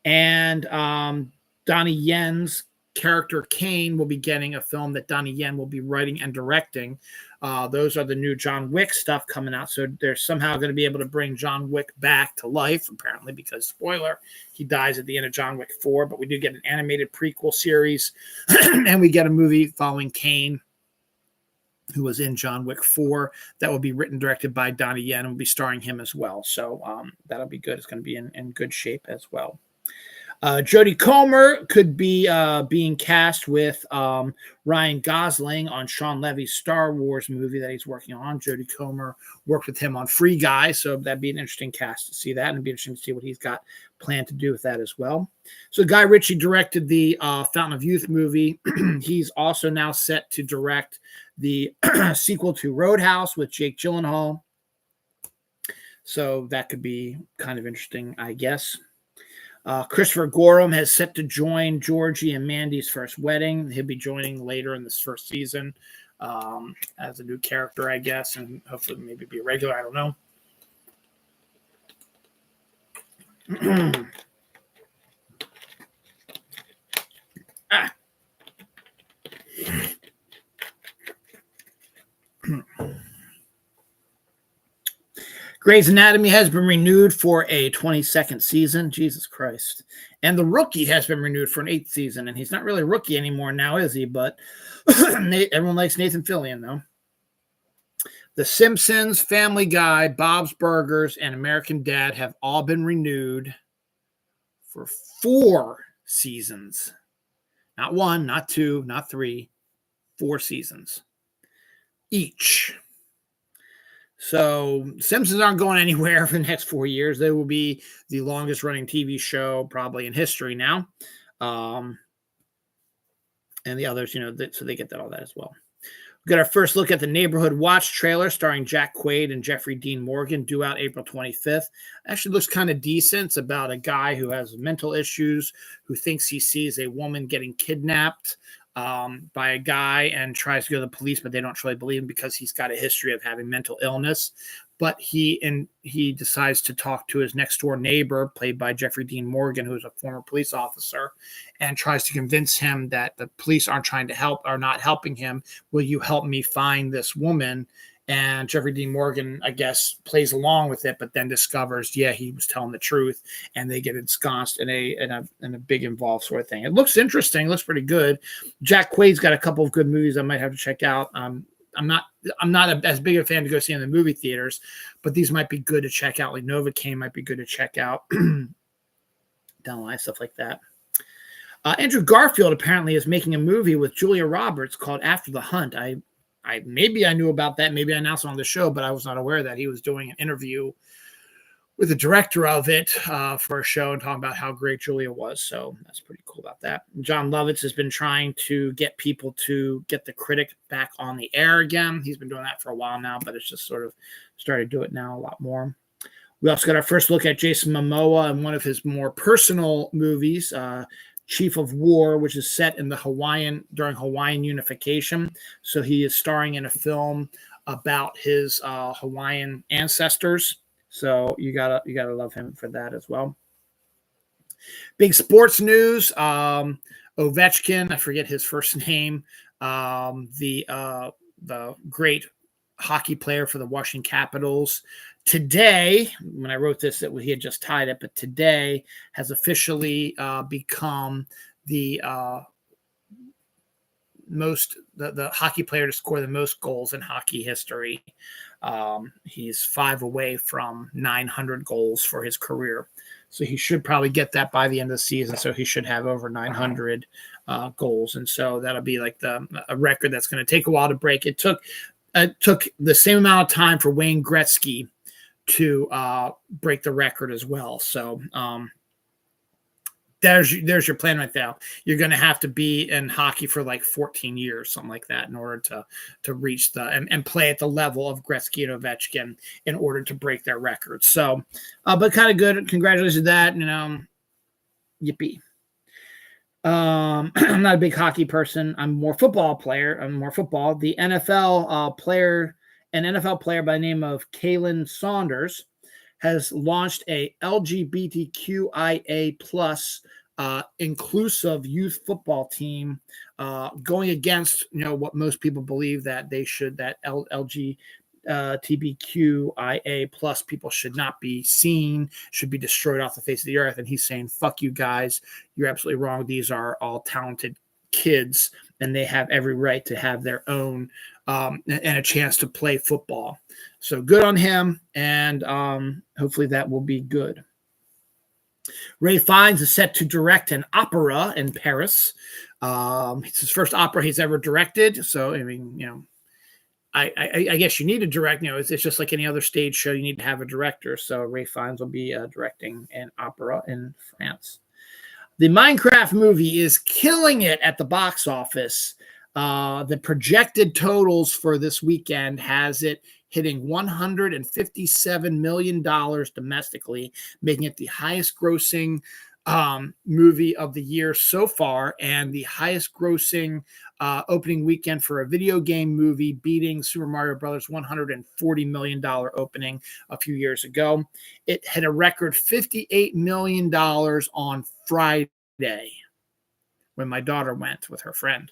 Speaker 1: and Donnie Yen's character Kane will be getting a film that Donnie Yen will be writing and directing. Those are the new John Wick stuff coming out. So they're somehow going to be able to bring John Wick back to life, apparently, because, spoiler, he dies at the end of John Wick 4. But we do get an animated prequel series, and we get a movie following Kane, who was in John Wick 4, that will be written, directed by Donnie Yen, and will be starring him as well. So that'll be good. It's going to be in good shape as well. Jodie Comer could be being cast with Ryan Gosling on Sean Levy's Star Wars movie that he's working on. Jodie Comer worked with him on Free Guy, so that'd be an interesting cast to see that, and it'd be interesting to see what he's got planned to do with that as well. So Guy Ritchie directed the Fountain of Youth movie. He's also now set to direct the sequel to Roadhouse with Jake Gyllenhaal. So that could be kind of interesting, I guess. Christopher Gorham has set to join Georgie and Mandy's first wedding. He'll be joining later in this first season as a new character, I guess, and hopefully maybe be a regular. I don't know. Grey's Anatomy has been renewed for a 22nd season. Jesus Christ. And The Rookie has been renewed for an 8th season. And he's not really a rookie anymore now, is he? But everyone likes Nathan Fillion, though. The Simpsons, Family Guy, Bob's Burgers, and American Dad have all been renewed for 4 seasons. Not 1, not 2, not 3. 4 seasons each. So Simpsons aren't going anywhere for the next 4 years. They will be the longest running TV show probably in history now. And the others, so they get all that as well. We got our first look at the Neighborhood Watch trailer starring Jack Quaid and Jeffrey Dean Morgan, due out April 25th. Actually looks kind of decent. It's about a guy who has mental issues, who thinks he sees a woman getting kidnapped by a guy and tries to go to the police, but they don't really believe him because he's got a history of having mental illness. But he decides to talk to his next door neighbor, played by Jeffrey Dean Morgan, who is a former police officer, and tries to convince him that the police aren't trying to help, are not helping him. Will you help me find this woman? And Jeffrey Dean Morgan, I guess, plays along with it, but then discovers, he was telling the truth, and they get ensconced in a big involved sort of thing. It looks interesting, looks pretty good. Jack Quaid's got a couple of good movies I might have to check out. I'm not as big a fan to go see in the movie theaters, but these might be good to check out. Like Novocaine might be good to check out. Down the line, stuff like that. Andrew Garfield apparently is making a movie with Julia Roberts called After the Hunt. Maybe I knew about that. Maybe I announced it on the show, but I was not aware that he was doing an interview with the director of it for a show and talking about how great Julia was. So that's pretty cool about that. John Lovitz has been trying to get people to get The Critic back on the air again. He's been doing that for a while now, but it's just sort of started to do it now a lot more. We also got our first look at Jason Momoa in one of his more personal movies, Chief of War, which is set in during Hawaiian unification. So he is starring in a film about his Hawaiian ancestors. So you gotta love him for that as well. Big sports news. Ovechkin, I forget his first name. The great hockey player for the Washington Capitals. Today, when I wrote this, he had just tied it, but today has officially become the the hockey player to score the most goals in hockey history. He's 5 away from 900 goals for his career. So he should probably get that by the end of the season. So he should have over 900 goals. And so that'll be like a record that's going to take a while to break. It took the same amount of time for Wayne Gretzky to break the record as well. So there's your plan right there. You're going to have to be in hockey for like 14 years, something like that, in order to reach and play at the level of Gretzky and Ovechkin in order to break their records. So, but kind of good. Congratulations to that. Yippee. I'm not a big hockey person. I'm more football player. The NFL player by the name of Kalen Saunders has launched a LGBTQIA plus inclusive youth football team, going against what most people believe that LGBTQIA plus people should not be seen, should be destroyed off the face of the earth. And he's saying, "Fuck you guys, you're absolutely wrong. These are all talented kids, and they have every right to have their own and a chance to play football." So good on him, and hopefully that will be good. Ray Fiennes is set to direct an opera in Paris. It's his first opera he's ever directed. So, I mean, I guess you need to direct. It's just like any other stage show. You need to have a director. So Ray Fiennes will be directing an opera in France. The Minecraft movie is killing it at the box office. The projected totals for this weekend has it hitting $157 million domestically, making it the highest grossing movie of the year so far, and the highest grossing opening weekend for a video game movie, beating Super Mario Brothers' $140 million opening a few years ago. It had a record $58 million on Friday when my daughter went with her friend.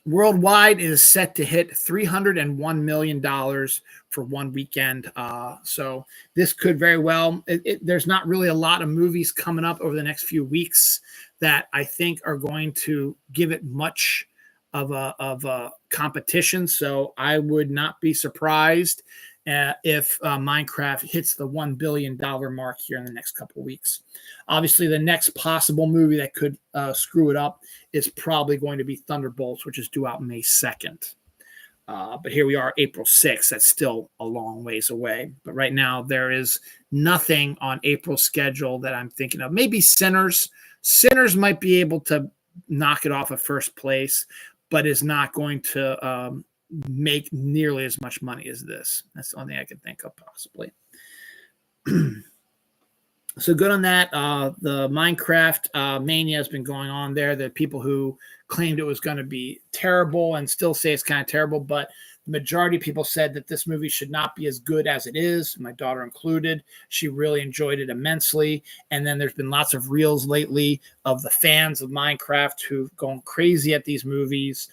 Speaker 1: Worldwide, it is set to hit $301 million for one weekend. So this could very well, there's not really a lot of movies coming up over the next few weeks that I think are going to give it much of a competition. So I would not be surprised if Minecraft hits the $1 billion mark here in the next couple of weeks. Obviously, the next possible movie that could screw it up is probably going to be Thunderbolts, which is due out May 2nd. But here we are, April 6th. That's still a long ways away. But right now, there is nothing on April's schedule that I'm thinking of. Maybe Sinners. Sinners might be able to knock it off of first place, but is not going to make nearly as much money as this. That's the only thing I can think of possibly. So good on that. The Minecraft mania has been going on there. The people who claimed it was going to be terrible and still say it's kind of terrible, but the majority of people said that this movie should not be as good as it is, my daughter included. She really enjoyed it immensely. And then there's been lots of reels lately of the fans of Minecraft who've gone crazy at these movies,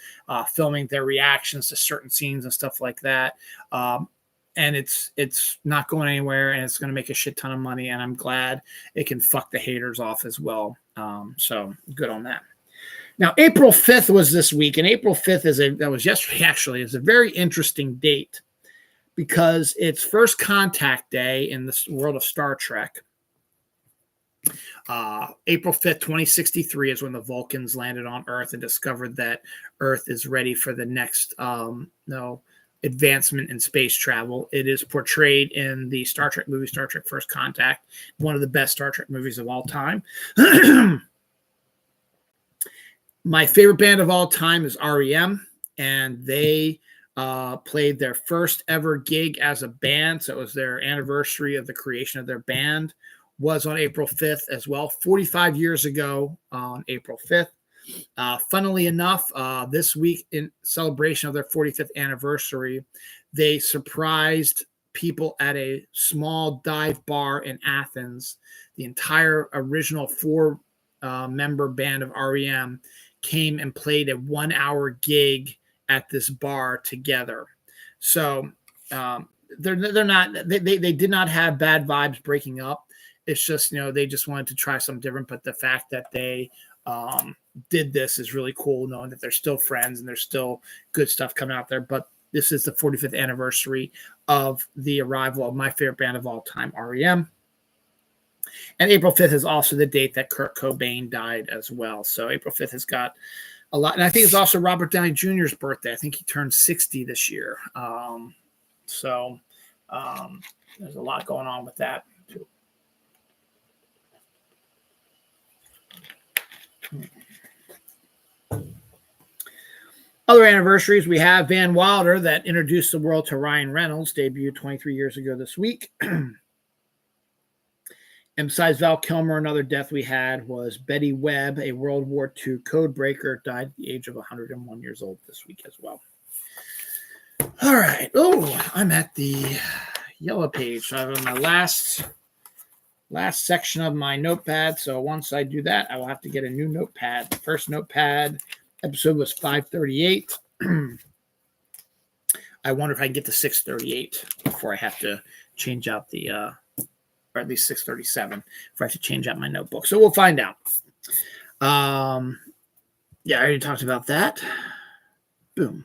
Speaker 1: filming their reactions to certain scenes and stuff like that. And it's not going anywhere, and it's going to make a shit ton of money, and I'm glad it can fuck the haters off as well. So good on that. Now, April 5th was this week, and April 5th that was yesterday, actually, is a very interesting date because it's First Contact Day in the world of Star Trek. April 5th, 2063 is when the Vulcans landed on Earth and discovered that Earth is ready for the next advancement in space travel. It is portrayed in the Star Trek movie, Star Trek First Contact, one of the best Star Trek movies of all time. My favorite band of all time is REM, and they played their first ever gig as a band. So it was their anniversary of the creation of their band, was on April 5th as well, 45 years ago on April 5th. Funnily enough, this week in celebration of their 45th anniversary, they surprised people at a small dive bar in Athens. The entire original four-member band of REM came and played a 1-hour gig at this bar together. So they're not they did not have bad vibes breaking up. It's just, they just wanted to try something different. But the fact that they did this is really cool, knowing that they're still friends and there's still good stuff coming out there. But this is the 45th anniversary of the arrival of my favorite band of all time, REM. And April 5th is also the date that Kurt Cobain died as well. So April 5th has got a lot. And I think it's also Robert Downey Jr.'s birthday. I think he turned 60 this year. So there's a lot going on with that too. Other anniversaries, we have Van Wilder, that introduced the world to Ryan Reynolds, debuted 23 years ago this week. And besides Val Kilmer, another death we had was Betty Webb, a World War II code breaker, died at the age of 101 years old this week as well. All right. Oh, I'm at the yellow page. So I'm on my last section of my notepad. So once I do that, I will have to get a new notepad. The first notepad episode was 538. I wonder if I can get to 638 before I have to change out the, or at least 637 before I have to change out my notebook. So we'll find out. Yeah, I already talked about that. Boom.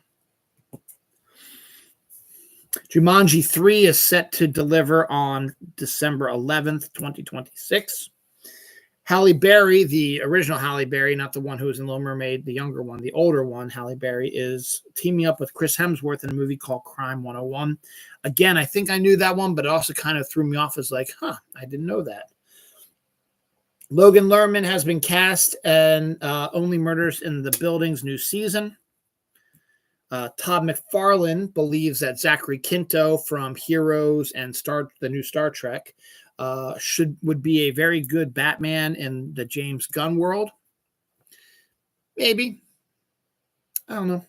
Speaker 1: Jumanji 3 is set to deliver on December 11th, 2026. Halle Berry, the original Halle Berry, not the one who was in Little Mermaid, the younger one, the older one, Halle Berry, is teaming up with Chris Hemsworth in a movie called Crime 101. Again, I think I knew that one, but it also kind of threw me off as like, I didn't know that. Logan Lerman has been cast in Only Murders in the Building's new season. Todd McFarlane believes that Zachary Quinto from Heroes and the new Star Trek would be a very good Batman in the James Gunn world. Maybe. I don't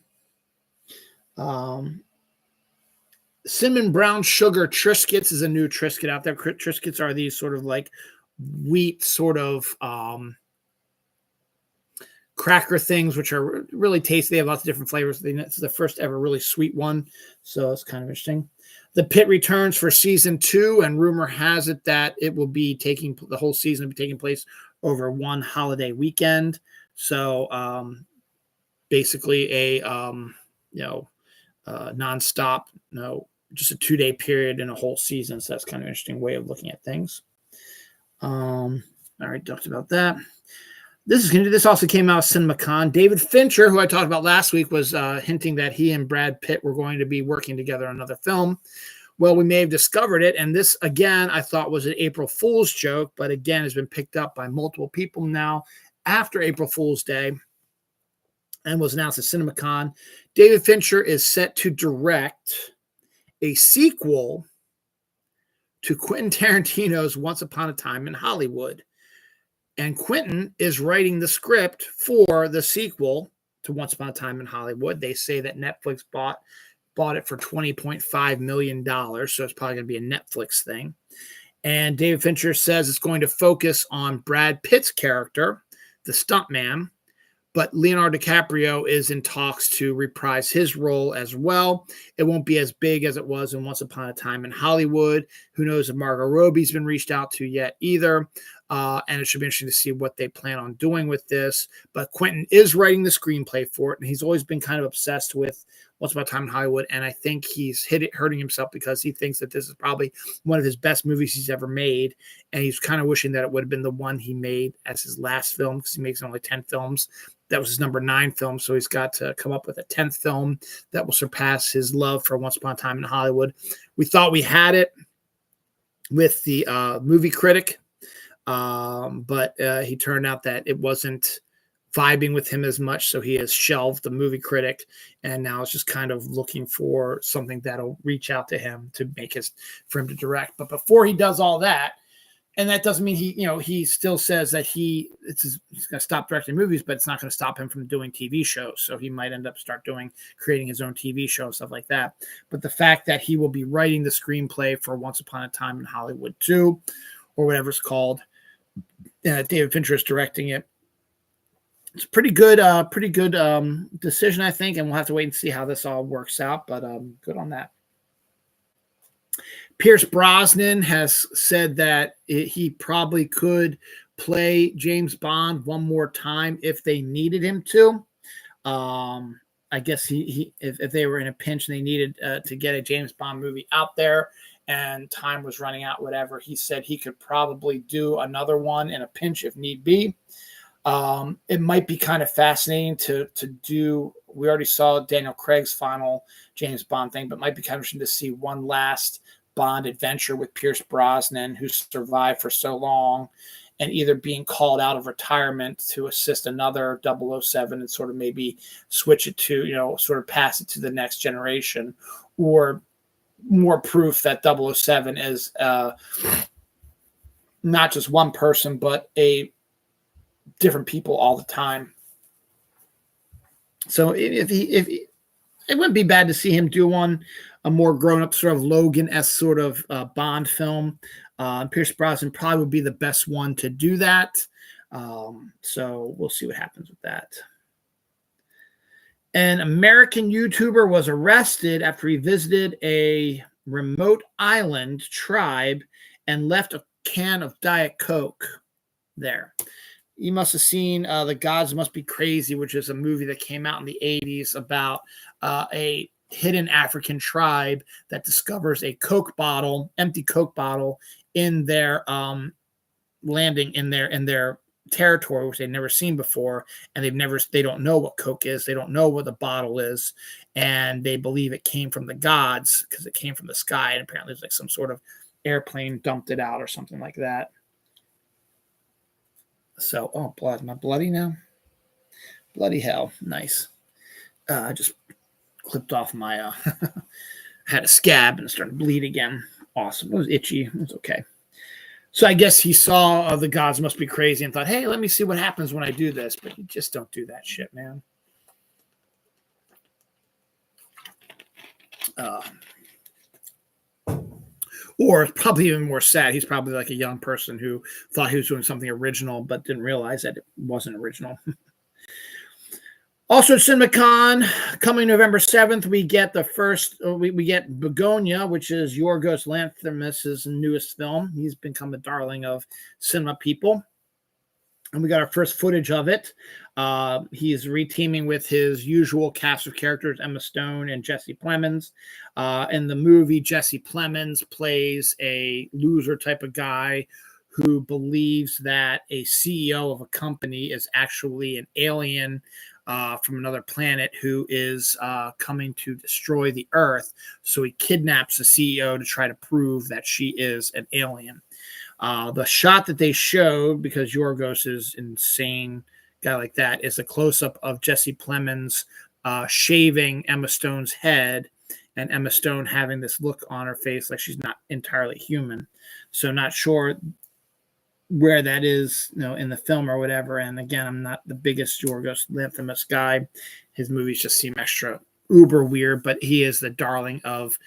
Speaker 1: know. Cinnamon Brown Sugar Triscuits is a new Triscuit out there. Triscuits are these sort of like wheat sort of cracker things, which are really tasty. They have lots of different flavors. It's the first ever really sweet one, so it's kind of interesting. The Pit returns for season 2, and rumor has it that it will be the whole season will be taking place over one holiday weekend. So basically a nonstop, just a 2-day period in a whole season. So that's kind of an interesting way of looking at things. All right, talked about that. This also came out of CinemaCon. David Fincher, who I talked about last week, was hinting that he and Brad Pitt were going to be working together on another film. Well, we may have discovered it. And this, again, I thought was an April Fool's joke, but again, has been picked up by multiple people now after April Fool's Day and was announced at CinemaCon. David Fincher is set to direct a sequel to Quentin Tarantino's Once Upon a Time in Hollywood. And Quentin is writing the script for the sequel to Once Upon a Time in Hollywood. They say that Netflix bought it for $20.5 million. So it's probably going to be a Netflix thing. And David Fincher says it's going to focus on Brad Pitt's character, the stuntman. But Leonardo DiCaprio is in talks to reprise his role as well. It won't be as big as it was in Once Upon a Time in Hollywood. Who knows if Margot Robbie's been reached out to yet either. And it should be interesting to see what they plan on doing with this. But Quentin is writing the screenplay for it, and he's always been kind of obsessed with Once Upon a Time in Hollywood. And I think he's hurting himself because he thinks that this is probably one of his best movies he's ever made. And he's kind of wishing that it would have been the one he made as his last film, because he makes only 10 films. That was his number 9 film, so he's got to come up with a 10th film that will surpass his love for Once Upon a Time in Hollywood. We thought we had it with the movie critic, but he turned out that it wasn't vibing with him as much, so he has shelved the movie critic, and now it's just kind of looking for something that'll reach out to him to for him to direct. But before he does all that, and that doesn't mean he still says that he's going to stop directing movies, but it's not going to stop him from doing TV shows. So he might end up creating his own TV show and stuff like that. But the fact that he will be writing the screenplay for Once Upon a Time in Hollywood 2, or whatever it's called, David Fincher is directing it. It's a pretty good decision, I think, and we'll have to wait and see how this all works out. But good on that. Pierce Brosnan has said that he probably could play James Bond one more time if they needed him to. I guess if they were in a pinch and they needed to get a James Bond movie out there and time was running out, whatever, he said he could probably do another one in a pinch if need be. It might be kind of fascinating to do. We already saw Daniel Craig's final James Bond thing, but it might be kind of interesting to see one last Bond adventure with Pierce Brosnan, who survived for so long, and either being called out of retirement to assist another 007 and sort of maybe switch it to, sort of pass it to the next generation, or more proof that 007 is not just one person, but a different people all the time. So if it wouldn't be bad to see him do a more grown-up sort of Logan-esque sort of Bond film. Pierce Brosnan probably would be the best one to do that. So we'll see what happens with that. An American YouTuber was arrested after he visited a remote island tribe and left a can of Diet Coke there. You must have seen The Gods Must Be Crazy, which is a movie that came out in the 80s about a hidden African tribe that discovers a empty Coke bottle in their landing in their territory, which they've never seen before, and they don't know what Coke is, they don't know what the bottle is, and they believe it came from the gods because it came from the sky, and apparently there's like some sort of airplane dumped it out or something like that. So, blood. Am I bloody now? Bloody hell. Nice. I just clipped off my, had a scab and it started to bleed again. Awesome. It was itchy. It was okay. So I guess he saw The Gods Must Be Crazy and thought, hey, let me see what happens when I do this. But you just don't do that shit, man. Or probably even more sad, he's probably like a young person who thought he was doing something original but didn't realize that it wasn't original. Also at CinemaCon, coming November 7th, we get we get Begonia, which is Yorgos Lanthimos' newest film. He's become a darling of cinema people. And we got our first footage of it. He's reteaming with his usual cast of characters, Emma Stone and Jesse Plemons. In the movie, Jesse Plemons plays a loser type of guy who believes that a CEO of a company is actually an alien from another planet who is coming to destroy the Earth. So he kidnaps the CEO to try to prove that she is an alien. The shot that they showed, because Yorgos is an insane guy like that, is a close-up of Jesse Plemons shaving Emma Stone's head, and Emma Stone having this look on her face like she's not entirely human. So not sure where that is, in the film or whatever. And again, I'm not the biggest Yorgos Lanthimos guy. His movies just seem extra uber weird, but he is the darling of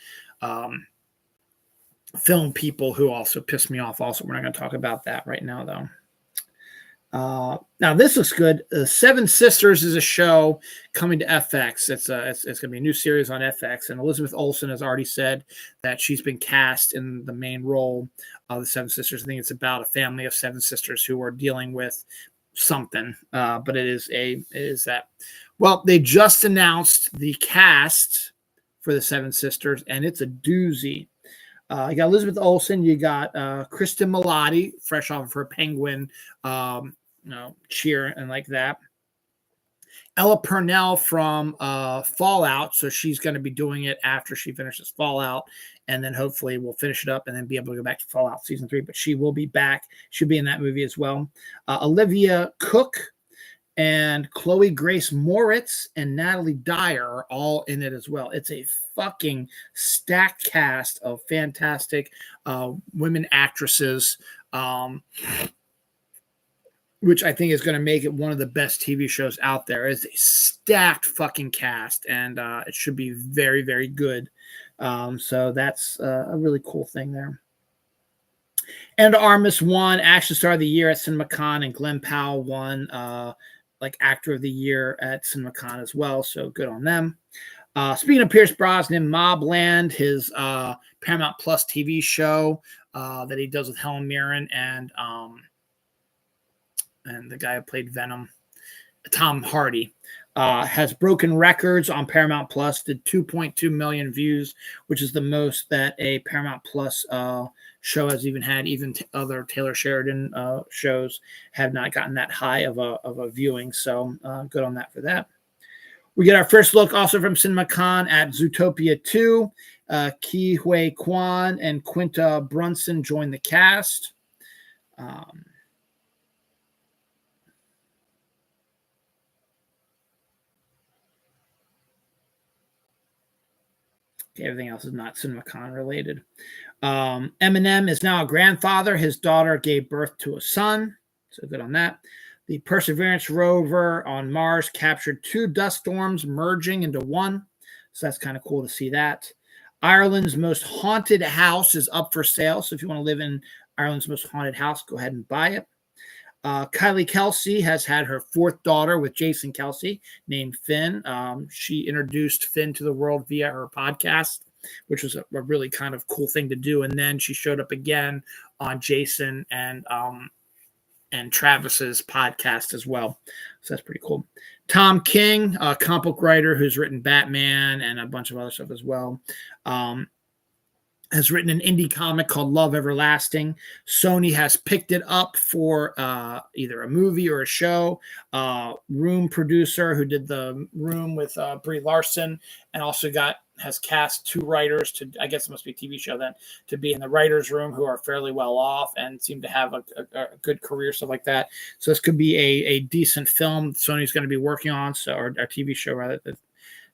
Speaker 1: film people who also piss me off. Also, we're not going to talk about that right now, though. Now this looks good. Seven Sisters is a show coming to FX. It's going to be a new series on FX, and Elizabeth Olsen has already said that she's been cast in the main role of the Seven Sisters. I think it's about a family of seven sisters who are dealing with something, but it is that. Well, they just announced the cast for the Seven Sisters, and it's a doozy. You got Elizabeth Olsen, you got Kristen Milotti, fresh off of her Penguin cheer and like that. Ella Purnell from Fallout, so she's going to be doing it after she finishes Fallout, and then hopefully we'll finish it up and then be able to go back to Fallout Season 3, but she will be back. She'll be in that movie as well. Olivia Cook And Chloe Grace Moritz and Natalie Dyer are all in it as well. It's a fucking stacked cast of fantastic women actresses, which I think is going to make it one of the best TV shows out there. It's a stacked fucking cast, and it should be very, very good. So that's a really cool thing there. And Armis won Action Star of the Year at CinemaCon, and Glenn Powell won like Actor of the Year at CinemaCon as well. So good on them. Speaking of Pierce Brosnan, Mobland, his Paramount Plus TV show that he does with Helen Mirren and the guy who played Venom, Tom Hardy, has broken records on Paramount Plus, did 2.2 million views, which is the most that a Paramount Plus show has even had. Even other Taylor Sheridan shows have not gotten that high of a viewing. So good on that for that. We get our first look also from CinemaCon at Zootopia 2. Ke Huy Quan and Quinta Brunson join the cast. Everything else is not CinemaCon related. Eminem is now a grandfather. His daughter gave birth to a son. So good on that. The Perseverance rover on Mars captured 2 dust storms merging into one. So that's kind of cool to see that. Ireland's most haunted house is up for sale. So if you want to live in Ireland's most haunted house, go ahead and buy it. Kylie Kelsey has had her 4th daughter with Jason Kelsey named Finn. She introduced Finn to the world via her podcast, which was a really kind of cool thing to do. And then she showed up again on Jason and Travis's podcast as well. So that's pretty cool. Tom King, a comic book writer who's written Batman and a bunch of other stuff as well, has written an indie comic called Love Everlasting. Sony has picked it up for either a movie or a show. Room producer who did the Room with Brie Larson, and also has cast 2 writers to, I guess it must be a TV show then, to be in the writer's room, who are fairly well off and seem to have a good career, stuff like that. So this could be a decent film Sony's going to be working on, or a TV show rather, that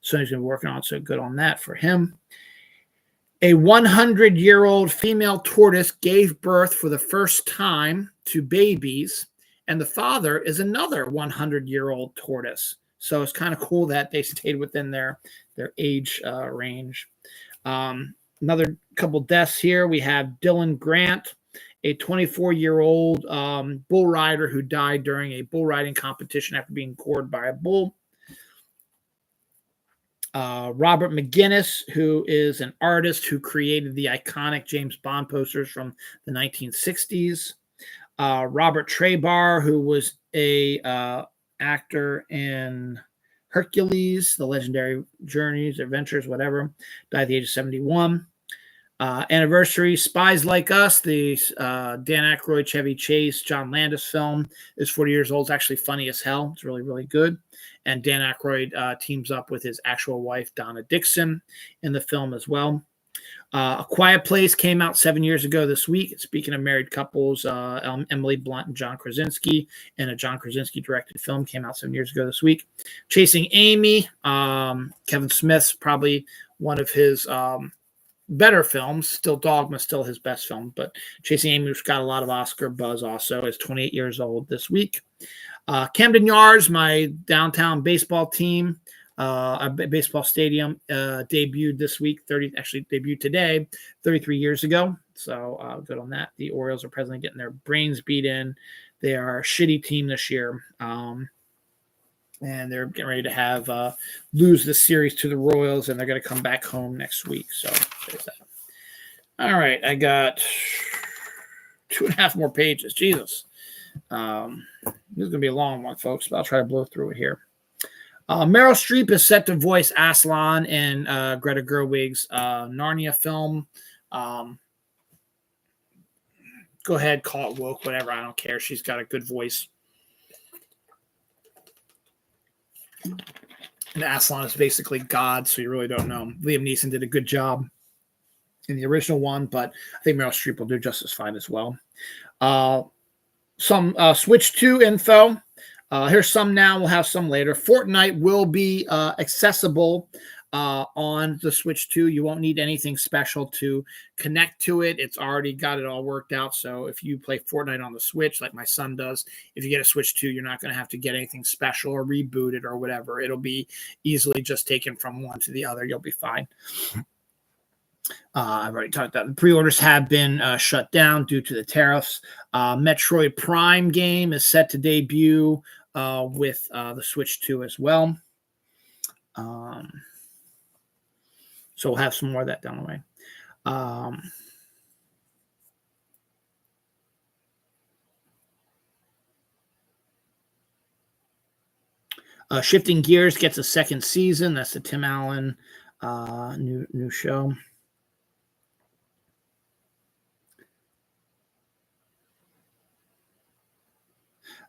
Speaker 1: Sony's going to be working on. So good on that for him. A 100-year-old female tortoise gave birth for the first time to babies, and the father is another 100-year-old tortoise. So it's kind of cool that they stayed within their age range. Another couple deaths here. We have Dylan Grant, a 24-year-old bull rider who died during a bull riding competition after being gored by a bull. Robert McGinnis, who is an artist who created the iconic James Bond posters from the 1960s. Robert Trebar, who was a actor in Hercules, The Legendary Journeys, Adventures, whatever, died at the age of 71. Anniversary, Spies Like Us, the Dan Aykroyd, Chevy Chase, John Landis film, is 40 years old. It's actually funny as hell. It's really, really good. And Dan Aykroyd teams up with his actual wife, Donna Dixon, in the film as well. A Quiet Place came out 7 years ago this week. Speaking of married couples, Emily Blunt and John Krasinski, in a John Krasinski directed film, came out 7 years ago this week. Chasing Amy, Kevin Smith's probably one of his better films. Still Dogma, still his best film, but Chasing Amy, which got a lot of Oscar buzz also, is 28 years old this week. Camden Yards, my downtown baseball team, a baseball stadium, debuted this week, debuted today, 33 years ago. So good on that. The Orioles are presently getting their brains beat in. They are a shitty team this year. And they're getting ready to lose this series to the Royals, and they're going to come back home next week. So there's that. All right, I got 2.5 more pages. Jesus. This is going to be a long one, folks, but I'll try to blow through it here. Meryl Streep is set to voice Aslan in Greta Gerwig's Narnia film. Go ahead, call it woke, whatever. I don't care. She's got a good voice. And Aslan is basically God, so you really don't know. Liam Neeson did a good job in the original one, but I think Meryl Streep will do just as fine as well. Some Switch 2 info. Here's some now. We'll have some later. Fortnite will be accessible on the Switch 2. You won't need anything special to connect to it. It's already got it all worked out. So if you play Fortnite on the Switch, like my son does, if you get a Switch 2, you're not going to have to get anything special or reboot it or whatever. It'll be easily just taken from one to the other. You'll be fine. I've already talked about the pre-orders have been shut down due to the tariffs. Metroid Prime game is set to debut with the Switch 2 as well. So we'll have some more of that down the way. Shifting Gears gets a second season. That's the Tim Allen new show.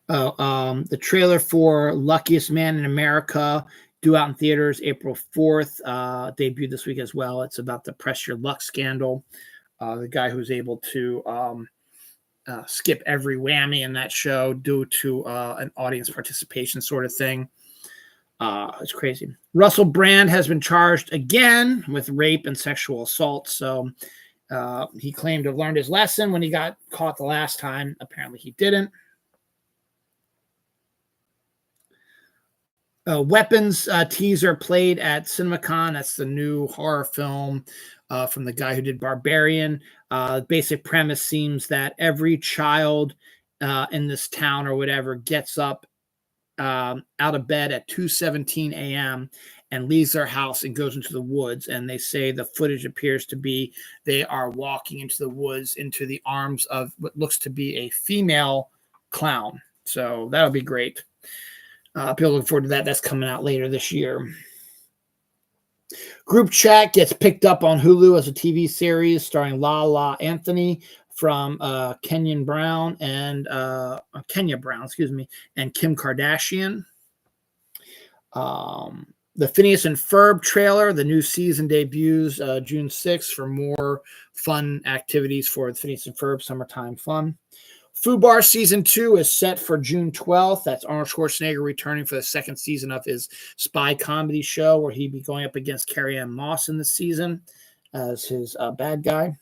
Speaker 1: The trailer for Luckiest Man in America due out in theaters April 4th. Debuted this week as well. It's about the Press Your Luck scandal. The guy who's able to skip every whammy in that show due to an audience participation sort of thing. It's crazy. Russell Brand has been charged again with rape and sexual assault. So he claimed to have learned his lesson when he got caught the last time. Apparently he didn't. Weapons teaser played at CinemaCon. That's the new horror film from the guy who did Barbarian. Basic premise seems that every child in this town or whatever gets up out of bed at 2:17 a.m. and leaves their house and goes into the woods. And they say the footage appears to be they are walking into the woods into the arms of what looks to be a female clown. So that'll be great. People look forward to that. That's coming out later this year. Group Chat gets picked up on Hulu as a TV series starring La Anthony from Kenya Brown, and Kim Kardashian. The Phineas and Ferb trailer, the new season debuts June 6th for more fun activities for the Phineas and Ferb summertime fun. Fubar Season 2 is set for June 12th. That's Arnold Schwarzenegger returning for the second season of his spy comedy show, where he'd be going up against Carrie-Anne Moss in this season as his bad guy.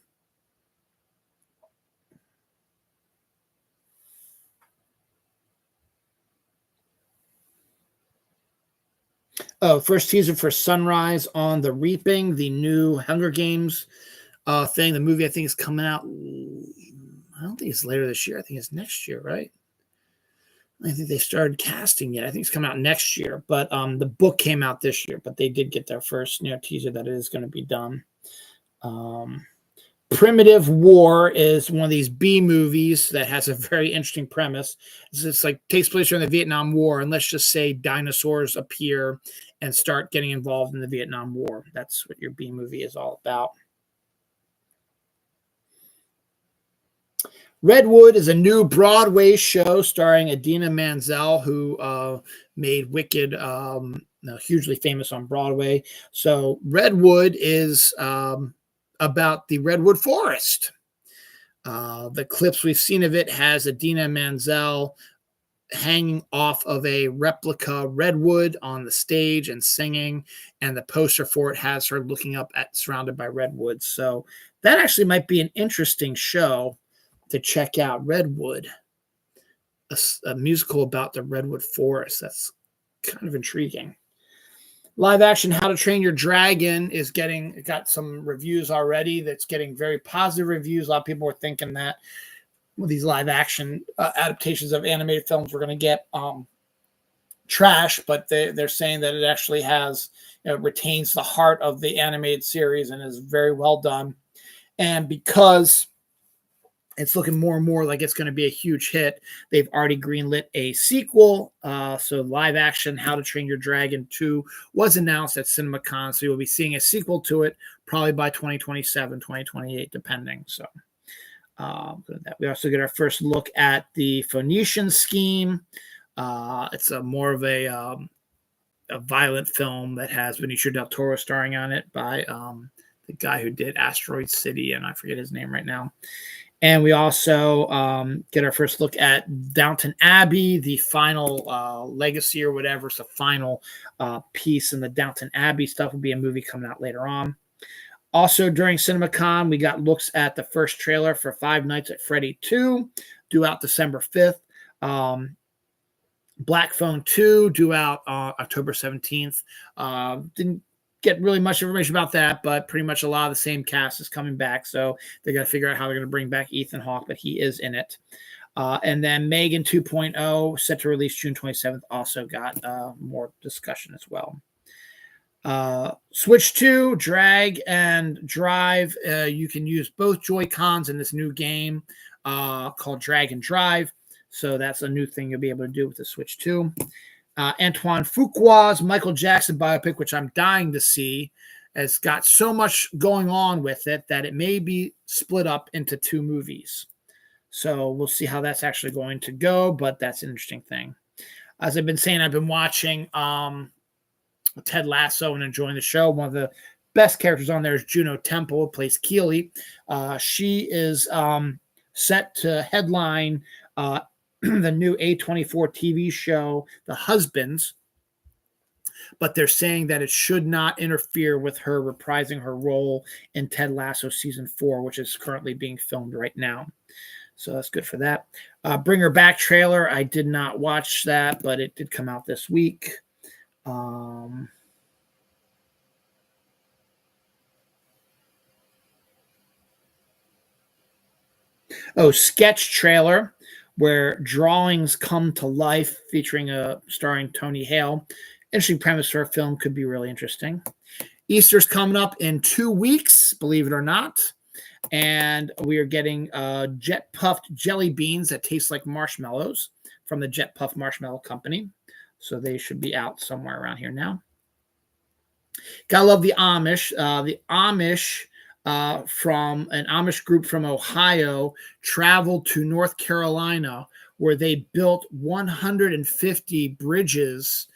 Speaker 1: First teaser for Sunrise on the Reaping, the new Hunger Games thing. The movie, I think, is coming out. I don't think it's later this year. I think it's next year, right? I think they started casting yet. I think it's coming out next year. But the book came out this year. But they did get their first teaser that it is going to be done. Primitive War is one of these B movies that has a very interesting premise. It's like takes place during the Vietnam War, and let's just say dinosaurs appear and start getting involved in the Vietnam War. That's what your B movie is all about. Redwood is a new Broadway show starring Idina Menzel, who made Wicked hugely famous on Broadway. So Redwood is about the Redwood Forest. The clips we've seen of it has Idina Menzel hanging off of a replica redwood on the stage and singing, and the poster for it has her looking up at surrounded by redwoods. So that actually might be an interesting show to check out. Redwood, a musical about the Redwood Forest. That's kind of intriguing. Live action How to Train Your Dragon is got some reviews already. That's getting very positive reviews. A lot of people were thinking that with these live action adaptations of animated films, we're going to get trash, but they're saying that it actually has retains the heart of the animated series and is very well done. And because it's looking more and more like it's going to be a huge hit, they've already greenlit a sequel. So live action How to Train Your Dragon 2 was announced at CinemaCon. So you'll be seeing a sequel to it probably by 2027, 2028, depending. So we also get our first look at the Phoenician Scheme. It's more of a violent film that has Benicio del Toro starring on it by the guy who did Asteroid City, and I forget his name right now. And we also get our first look at Downton Abbey, the final legacy or whatever. It's the final piece in the Downton Abbey stuff. Will be a movie coming out later on. Also, during CinemaCon, we got looks at the first trailer for Five Nights at Freddy 2, due out December 5th. Black Phone 2, due out October 17th. Didn't get really much information about that, but pretty much a lot of the same cast is coming back, so they got to figure out how they're going to bring back Ethan Hawke, but he is in it. And then Megan 2.0, set to release June 27th, also got more discussion as well. Switch 2, drag and drive. You can use both Joy-Cons in this new game called Drag and Drive. So that's a new thing you'll be able to do with the Switch 2. Antoine Fuqua's Michael Jackson biopic, which I'm dying to see, has got so much going on with it that it may be split up into 2 movies. So we'll see how that's actually going to go, but that's an interesting thing. As I've been saying, I've been watching Ted Lasso and enjoying the show. One of the best characters on there is Juno Temple, who plays Keely. She is set to headline the new A24 TV show, The Husbands, but they're saying that it should not interfere with her reprising her role in Ted Lasso season 4, which is currently being filmed right now. So that's good for that. Bring Her Back trailer. I did not watch that, but it did come out this week. Sketch trailer where drawings come to life, featuring starring Tony Hale. Interesting premise for a film, could be really interesting. Easter's coming up in 2 weeks, believe it or not. And we are getting jet puffed jelly beans that taste like marshmallows from the Jet Puff Marshmallow Company. So they should be out somewhere around here now. Gotta love the Amish. The Amish from an Amish group from Ohio traveled to North Carolina, where they built 150 bridges,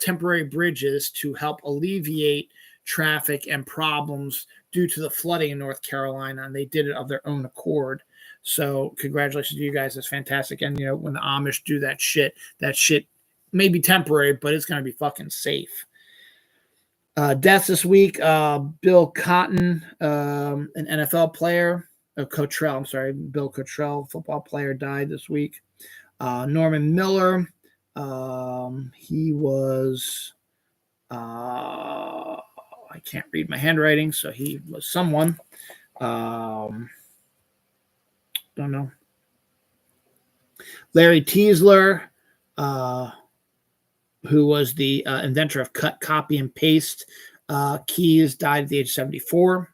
Speaker 1: temporary bridges, to help alleviate traffic and problems due to the flooding in North Carolina, and they did it of their own accord. So congratulations to you guys. That's fantastic. And, when the Amish do that shit may be temporary, but it's going to be fucking safe. Deaths this week. Bill Cotton, an NFL player. Bill Cottrell, football player, died this week. Norman Miller. He was... I can't read my handwriting, so he was someone. Don't know. Larry Teasler, who was the inventor of cut, copy, and paste keys, died at the age of 74.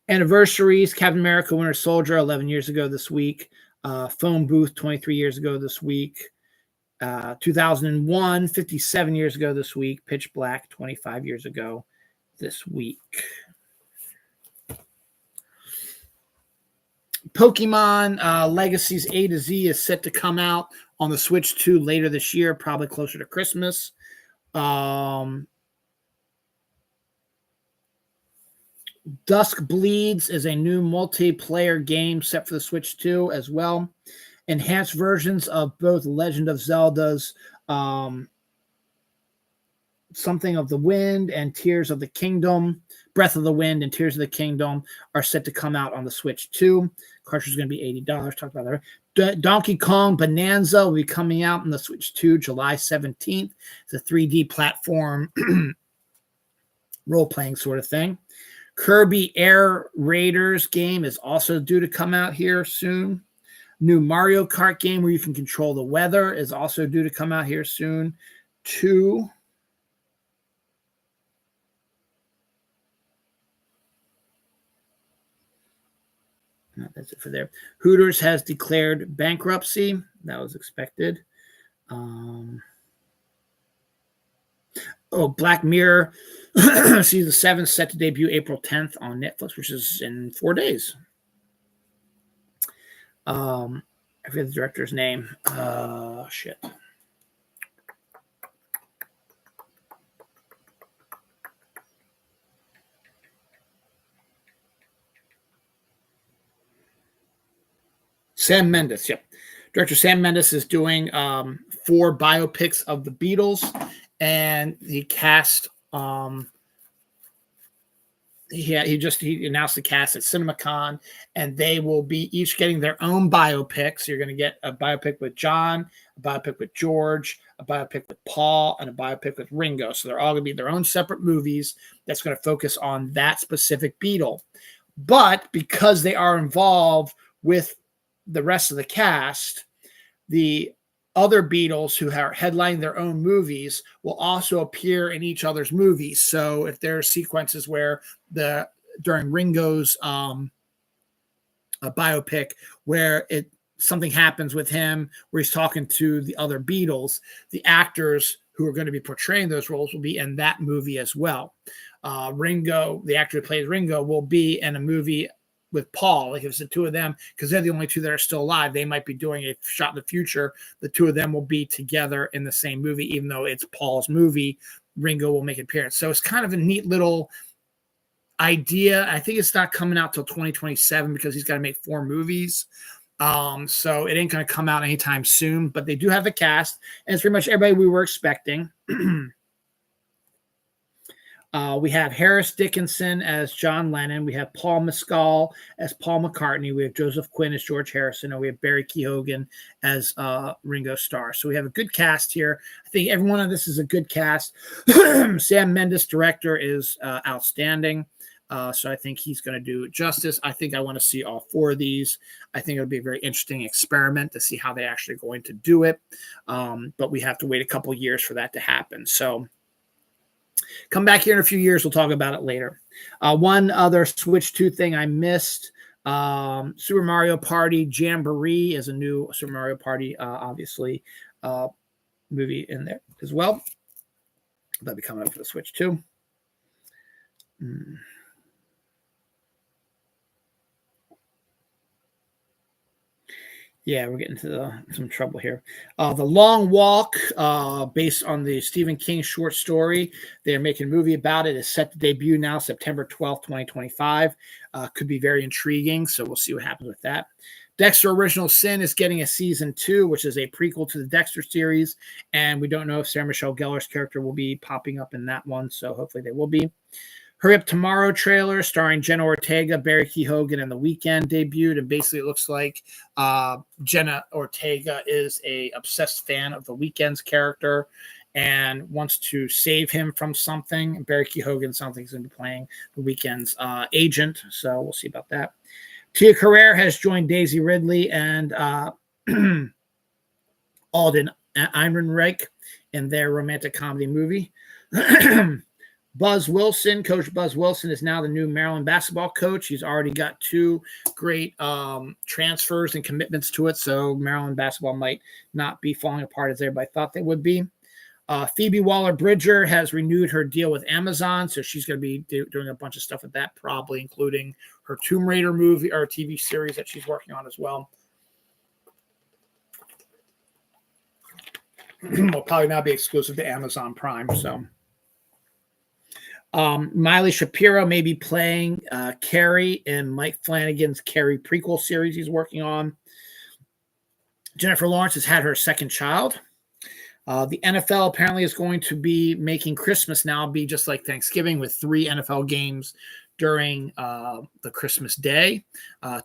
Speaker 1: Anniversaries: Captain America Winter Soldier, 11 years ago this week. Phone Booth, 23 years ago this week. 2001, 57 years ago this week. Pitch Black, 25 years ago this week. Pokemon Legacies A to Z is set to come out on the Switch 2 later this year, probably closer to Christmas. Dusk Bleeds is a new multiplayer game set for the Switch 2 as well. Enhanced versions of both Legend of Zelda's Something of the Wind and Tears of the Kingdom, Breath of the Wind and Tears of the Kingdom, are set to come out on the Switch 2. Cartridge is going to be $80. Talk about that. Donkey Kong Bonanza will be coming out on the Switch 2 July 17th. It's a 3D platform role-playing sort of thing. Kirby Air Raiders game is also due to come out here soon. New Mario Kart game where you can control the weather is also due to come out here soon, too. That's it for there. Hooters has declared bankruptcy. That was expected. Black Mirror season 7 set to debut April 10th on Netflix, which is in 4 days. I forget the director's name. Shit. Sam Mendes. Yep. Director Sam Mendes is doing 4 biopics of the Beatles, and he cast. He announced the cast at CinemaCon, and they will be each getting their own biopics. You're going to get a biopic with John, a biopic with George, a biopic with Paul, and a biopic with Ringo. So they're all going to be their own separate movies that's going to focus on that specific Beatle. But because they are involved with the rest of the cast, the other Beatles who are headlining their own movies will also appear in each other's movies. So if there are sequences where during Ringo's biopic where something happens with him where he's talking to the other Beatles, the actors who are going to be portraying those roles will be in that movie as well. Ringo, the actor who plays Ringo, will be in a movie with Paul. Like if it's the two of them, because they're the only two that are still alive, they might be doing a shot in the future. The two of them will be together in the same movie, even though it's Paul's movie. Ringo will make an appearance. So it's kind of a neat little idea. I think it's not coming out till 2027 because he's got to make 4 movies. So it ain't going to come out anytime soon, but they do have the cast, and it's pretty much everybody we were expecting. We have Harris Dickinson as John Lennon. We have Paul Mescal as Paul McCartney. We have Joseph Quinn as George Harrison. And we have Barry Keoghan as Ringo Starr. So we have a good cast here. I think every one of this is a good cast. Sam Mendes, director, is outstanding. So I think he's going to do it justice. I think I want to see all 4 of these. I think it'll be a very interesting experiment to see how they're actually going to do it. But we have to wait a couple years for that to happen. So come back here in a few years. We'll talk about it later. One other Switch 2 thing I missed. Super Mario Party Jamboree is a new Super Mario Party, obviously, movie in there as well. That'll be coming up for the Switch 2. Yeah, we're getting to some trouble here. The Long Walk, based on the Stephen King short story. They're making a movie about it. It's set to debut now, September 12th, 2025. Could be very intriguing, so we'll see what happens with that. Dexter Original Sin is getting a season 2, which is a prequel to the Dexter series, and we don't know if Sarah Michelle Gellar's character will be popping up in that one, so hopefully they will be. Hurry Up Tomorrow trailer starring Jenna Ortega, Barry Keoghan, and The Weeknd debuted, and basically it looks like Jenna Ortega is a obsessed fan of The Weeknd's character and wants to save him from something. Barry Keoghan, something's going to be playing The Weeknd's agent, so we'll see about that. Tia Carrere has joined Daisy Ridley and Alden Ehrenreich in their romantic comedy movie. Buzz Wilson, Coach Buzz Wilson, is now the new Maryland basketball coach. He's already got 2 great transfers and commitments to it, so Maryland basketball might not be falling apart as everybody thought they would be. Phoebe Waller-Bridger has renewed her deal with Amazon, so she's going to be doing a bunch of stuff with that, probably including her Tomb Raider movie or TV series that she's working on as well. Will probably now be exclusive to Amazon Prime, so... Miley Shapiro may be playing Carrie in Mike Flanagan's Carrie prequel series he's working on. Jennifer Lawrence has had her second child. The NFL apparently is going to be making Christmas now be just like Thanksgiving with 3 NFL games during the Christmas day,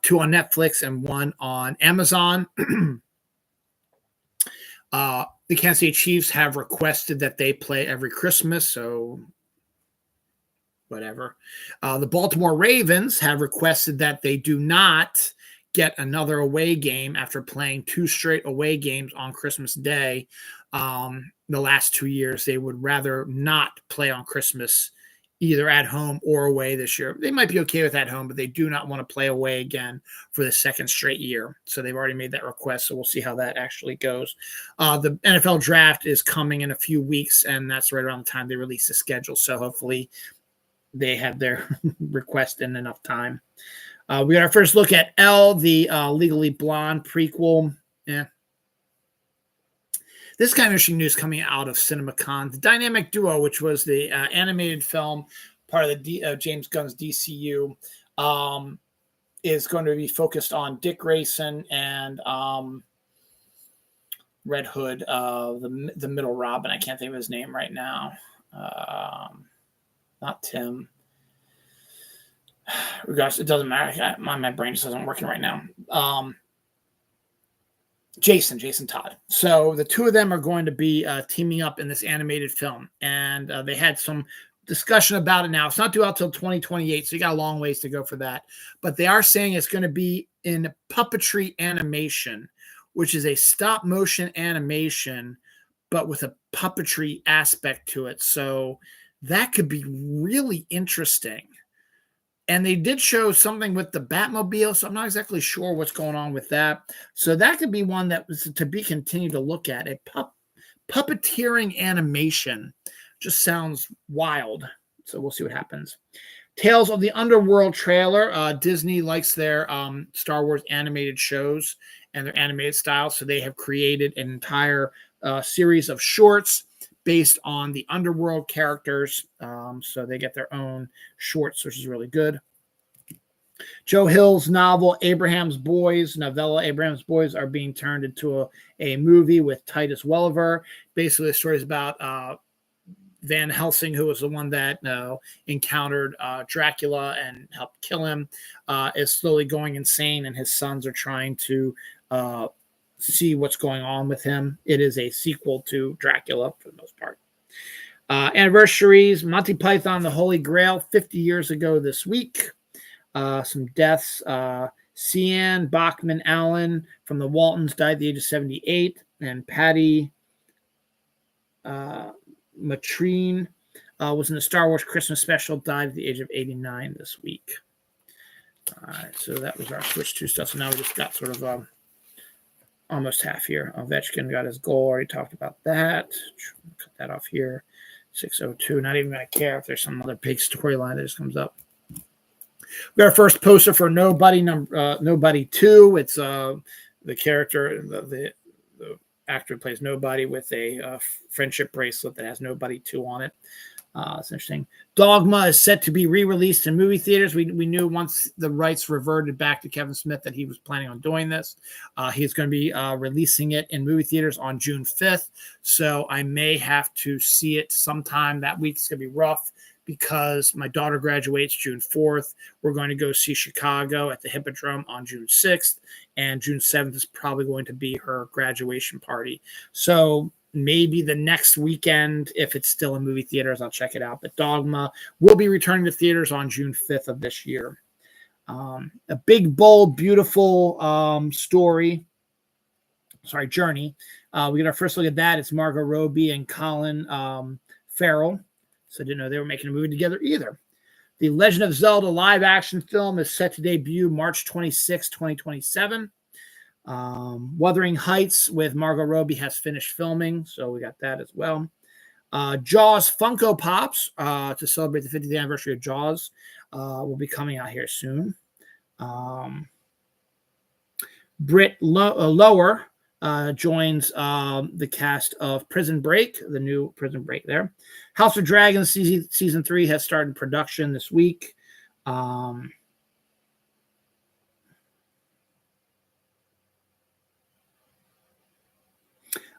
Speaker 1: 2 on Netflix and 1 on Amazon. The Kansas City Chiefs have requested that they play every Christmas, so whatever. The Baltimore Ravens have requested that they do not get another away game after playing 2 straight away games on Christmas Day. The last 2 years, they would rather not play on Christmas, either at home or away this year. They might be okay with at home, but they do not want to play away again for the 2nd straight year. So they've already made that request, so we'll see how that actually goes. The NFL draft is coming in a few weeks, and that's right around the time they release the schedule. So hopefully they have their request in enough time. We got our first look at Elle, the Legally Blonde prequel. Yeah. This is kind of interesting news coming out of CinemaCon. The Dynamic Duo, which was the animated film, part of the James Gunn's DCU, is going to be focused on Dick Grayson and Red Hood, the middle Robin. I can't think of his name right now. Not Tim. Gosh, it doesn't matter. My brain just isn't working right now. Jason Todd. So the two of them are going to be teaming up in this animated film, and they had some discussion about it now. It's not due out till 2028, so you got a long ways to go for that. But they are saying it's going to be in puppetry animation, which is a stop motion animation, but with a puppetry aspect to it. So that could be really interesting. And they did show something with the Batmobile, so I'm not exactly sure what's going on with that. So that could be one that was to be continued to look at. A puppeteering animation just sounds wild. So we'll see what happens. Tales of the Underworld trailer. Disney likes their Star Wars animated shows and their animated style, so they have created an entire series of shorts based on the Underworld characters. So they get their own shorts, which is really good. Joe Hill's novel, Abraham's Boys, novella Abraham's Boys, are being turned into a movie with Titus Welliver. Basically, the story is about Van Helsing, who was the one that encountered Dracula and helped kill him, is slowly going insane, and his sons are trying to see what's going on with him. It is a sequel to Dracula for the most part. Anniversaries, Monty Python, The Holy Grail, 50 years ago this week. Some deaths. Cian Bachman Allen from the Waltons died at the age of 78, and Patty Matrine was in the Star Wars Christmas special, died at the age of 89 this week. All right, so that was our Switch 2 stuff. So now we just got sort of almost half here. Ovechkin got his goal. Already talked about that. Cut that off here. 602. Not even going to care if there's some other big storyline that just comes up. We got our first poster for Nobody, Nobody 2. It's the character, the actor who plays Nobody with a friendship bracelet that has Nobody 2 on it. It's interesting. Dogma is set to be re-released in movie theaters. We knew once the rights reverted back to Kevin Smith that he was planning on doing this. He's going to be releasing it in movie theaters on June 5th. So I may have to see it sometime that week. It's going to be rough because my daughter graduates June 4th. We're going to go see Chicago at the Hippodrome on June 6th. And June 7th is probably going to be her graduation party. So maybe the next weekend, if it's still in movie theaters, I'll check it out. But Dogma will be returning to theaters on June 5th of this year. A big, bold, beautiful journey. We get our first look at that. It's Margot Robbie and Colin Farrell. So I didn't know they were making a movie together either. The Legend of Zelda live-action film is set to debut March 26, 2027. Wuthering Heights with Margot Robbie has finished filming, so we got that as well. Jaws Funko Pops to celebrate the 50th anniversary of Jaws will be coming out here soon. Britt Lower joins the cast of Prison Break, the new Prison Break there. House of Dragons season 3 has started production this week.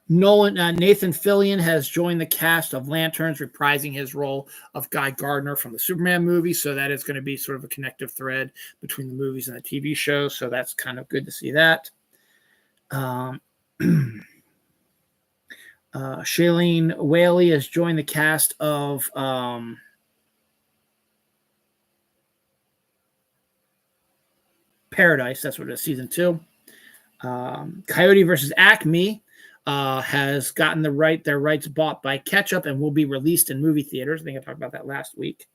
Speaker 1: Nathan Fillion has joined the cast of Lanterns, reprising his role of Guy Gardner from the Superman movie. So that is going to be sort of a connective thread between the movies and the TV show. So that's kind of good to see that. Shailene Whaley has joined the cast of Paradise. That's what it is, season 2. Coyote versus Acme has gotten their rights bought by Ketchup and will be released in movie theaters. I think I talked about that last week.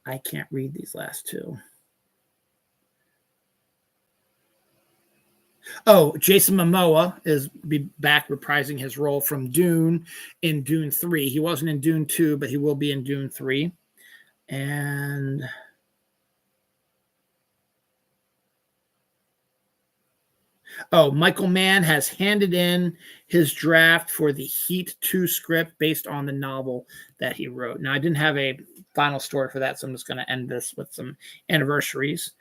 Speaker 1: I can't read these last two. Oh, Jason Momoa is be back reprising his role from Dune in Dune 3. He wasn't in Dune 2, but he will be in Dune 3. And Oh, Michael Mann has handed in his draft for the Heat 2 script based on the novel that he wrote. Now, I didn't have a final story for that, so I'm just going to end this with some anniversaries.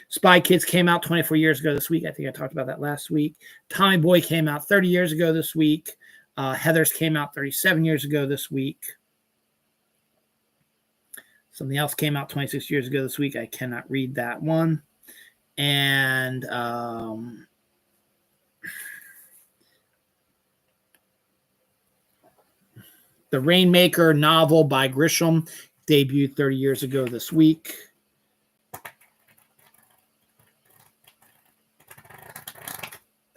Speaker 1: Spy Kids came out 24 years ago this week. I think I talked about that last week. Tommy Boy came out 30 years ago this week. Heathers came out 37 years ago this week. Something else came out 26 years ago this week. I cannot read that one. And the Rainmaker novel by Grisham debuted 30 years ago this week.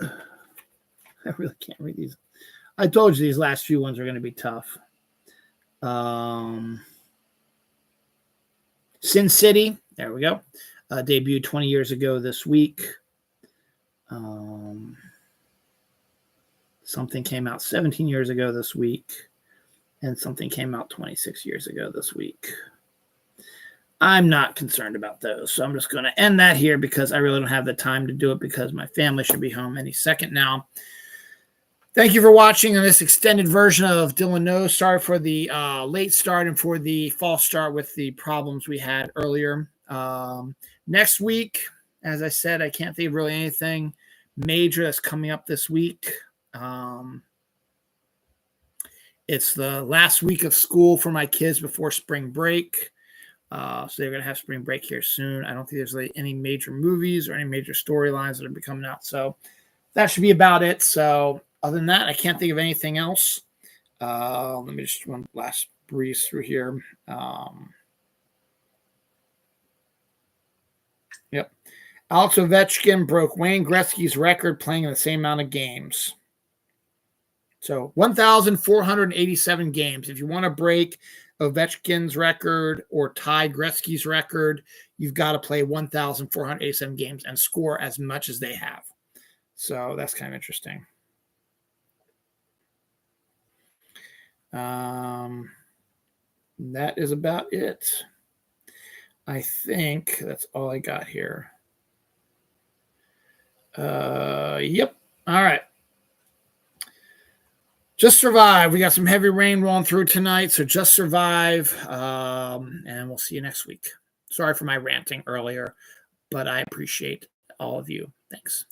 Speaker 1: I really can't read these. I told you these last few ones are going to be tough. Sin City, there we go. Debuted 20 years ago this week. Something came out 17 years ago this week. And something came out 26 years ago this week. I'm not concerned about those. So I'm just going to end that here because I really don't have the time to do it because my family should be home any second now. Thank you for watching on this extended version of Dylan Knows. Sorry for the late start and for the false start with the problems we had earlier. Next week, as I said, I can't think of really anything major that's coming up this week. It's the last week of school for my kids before spring break. So they're going to have spring break here soon. I don't think there's like any major movies or any major storylines that are coming out. So that should be about it. So other than that, I can't think of anything else. Let me just one last breeze through here. Yep. Alex Ovechkin broke Wayne Gretzky's record playing in the same amount of games. So 1,487 games. If you want to break Ovechkin's record or tie Gretzky's record, you've got to play 1,487 games and score as much as they have. So that's kind of interesting. That is about it. I think that's all I got here. Yep. All right. Just survive. We got some heavy rain rolling through tonight, so just survive, and we'll see you next week. Sorry for my ranting earlier, but I appreciate all of you. Thanks.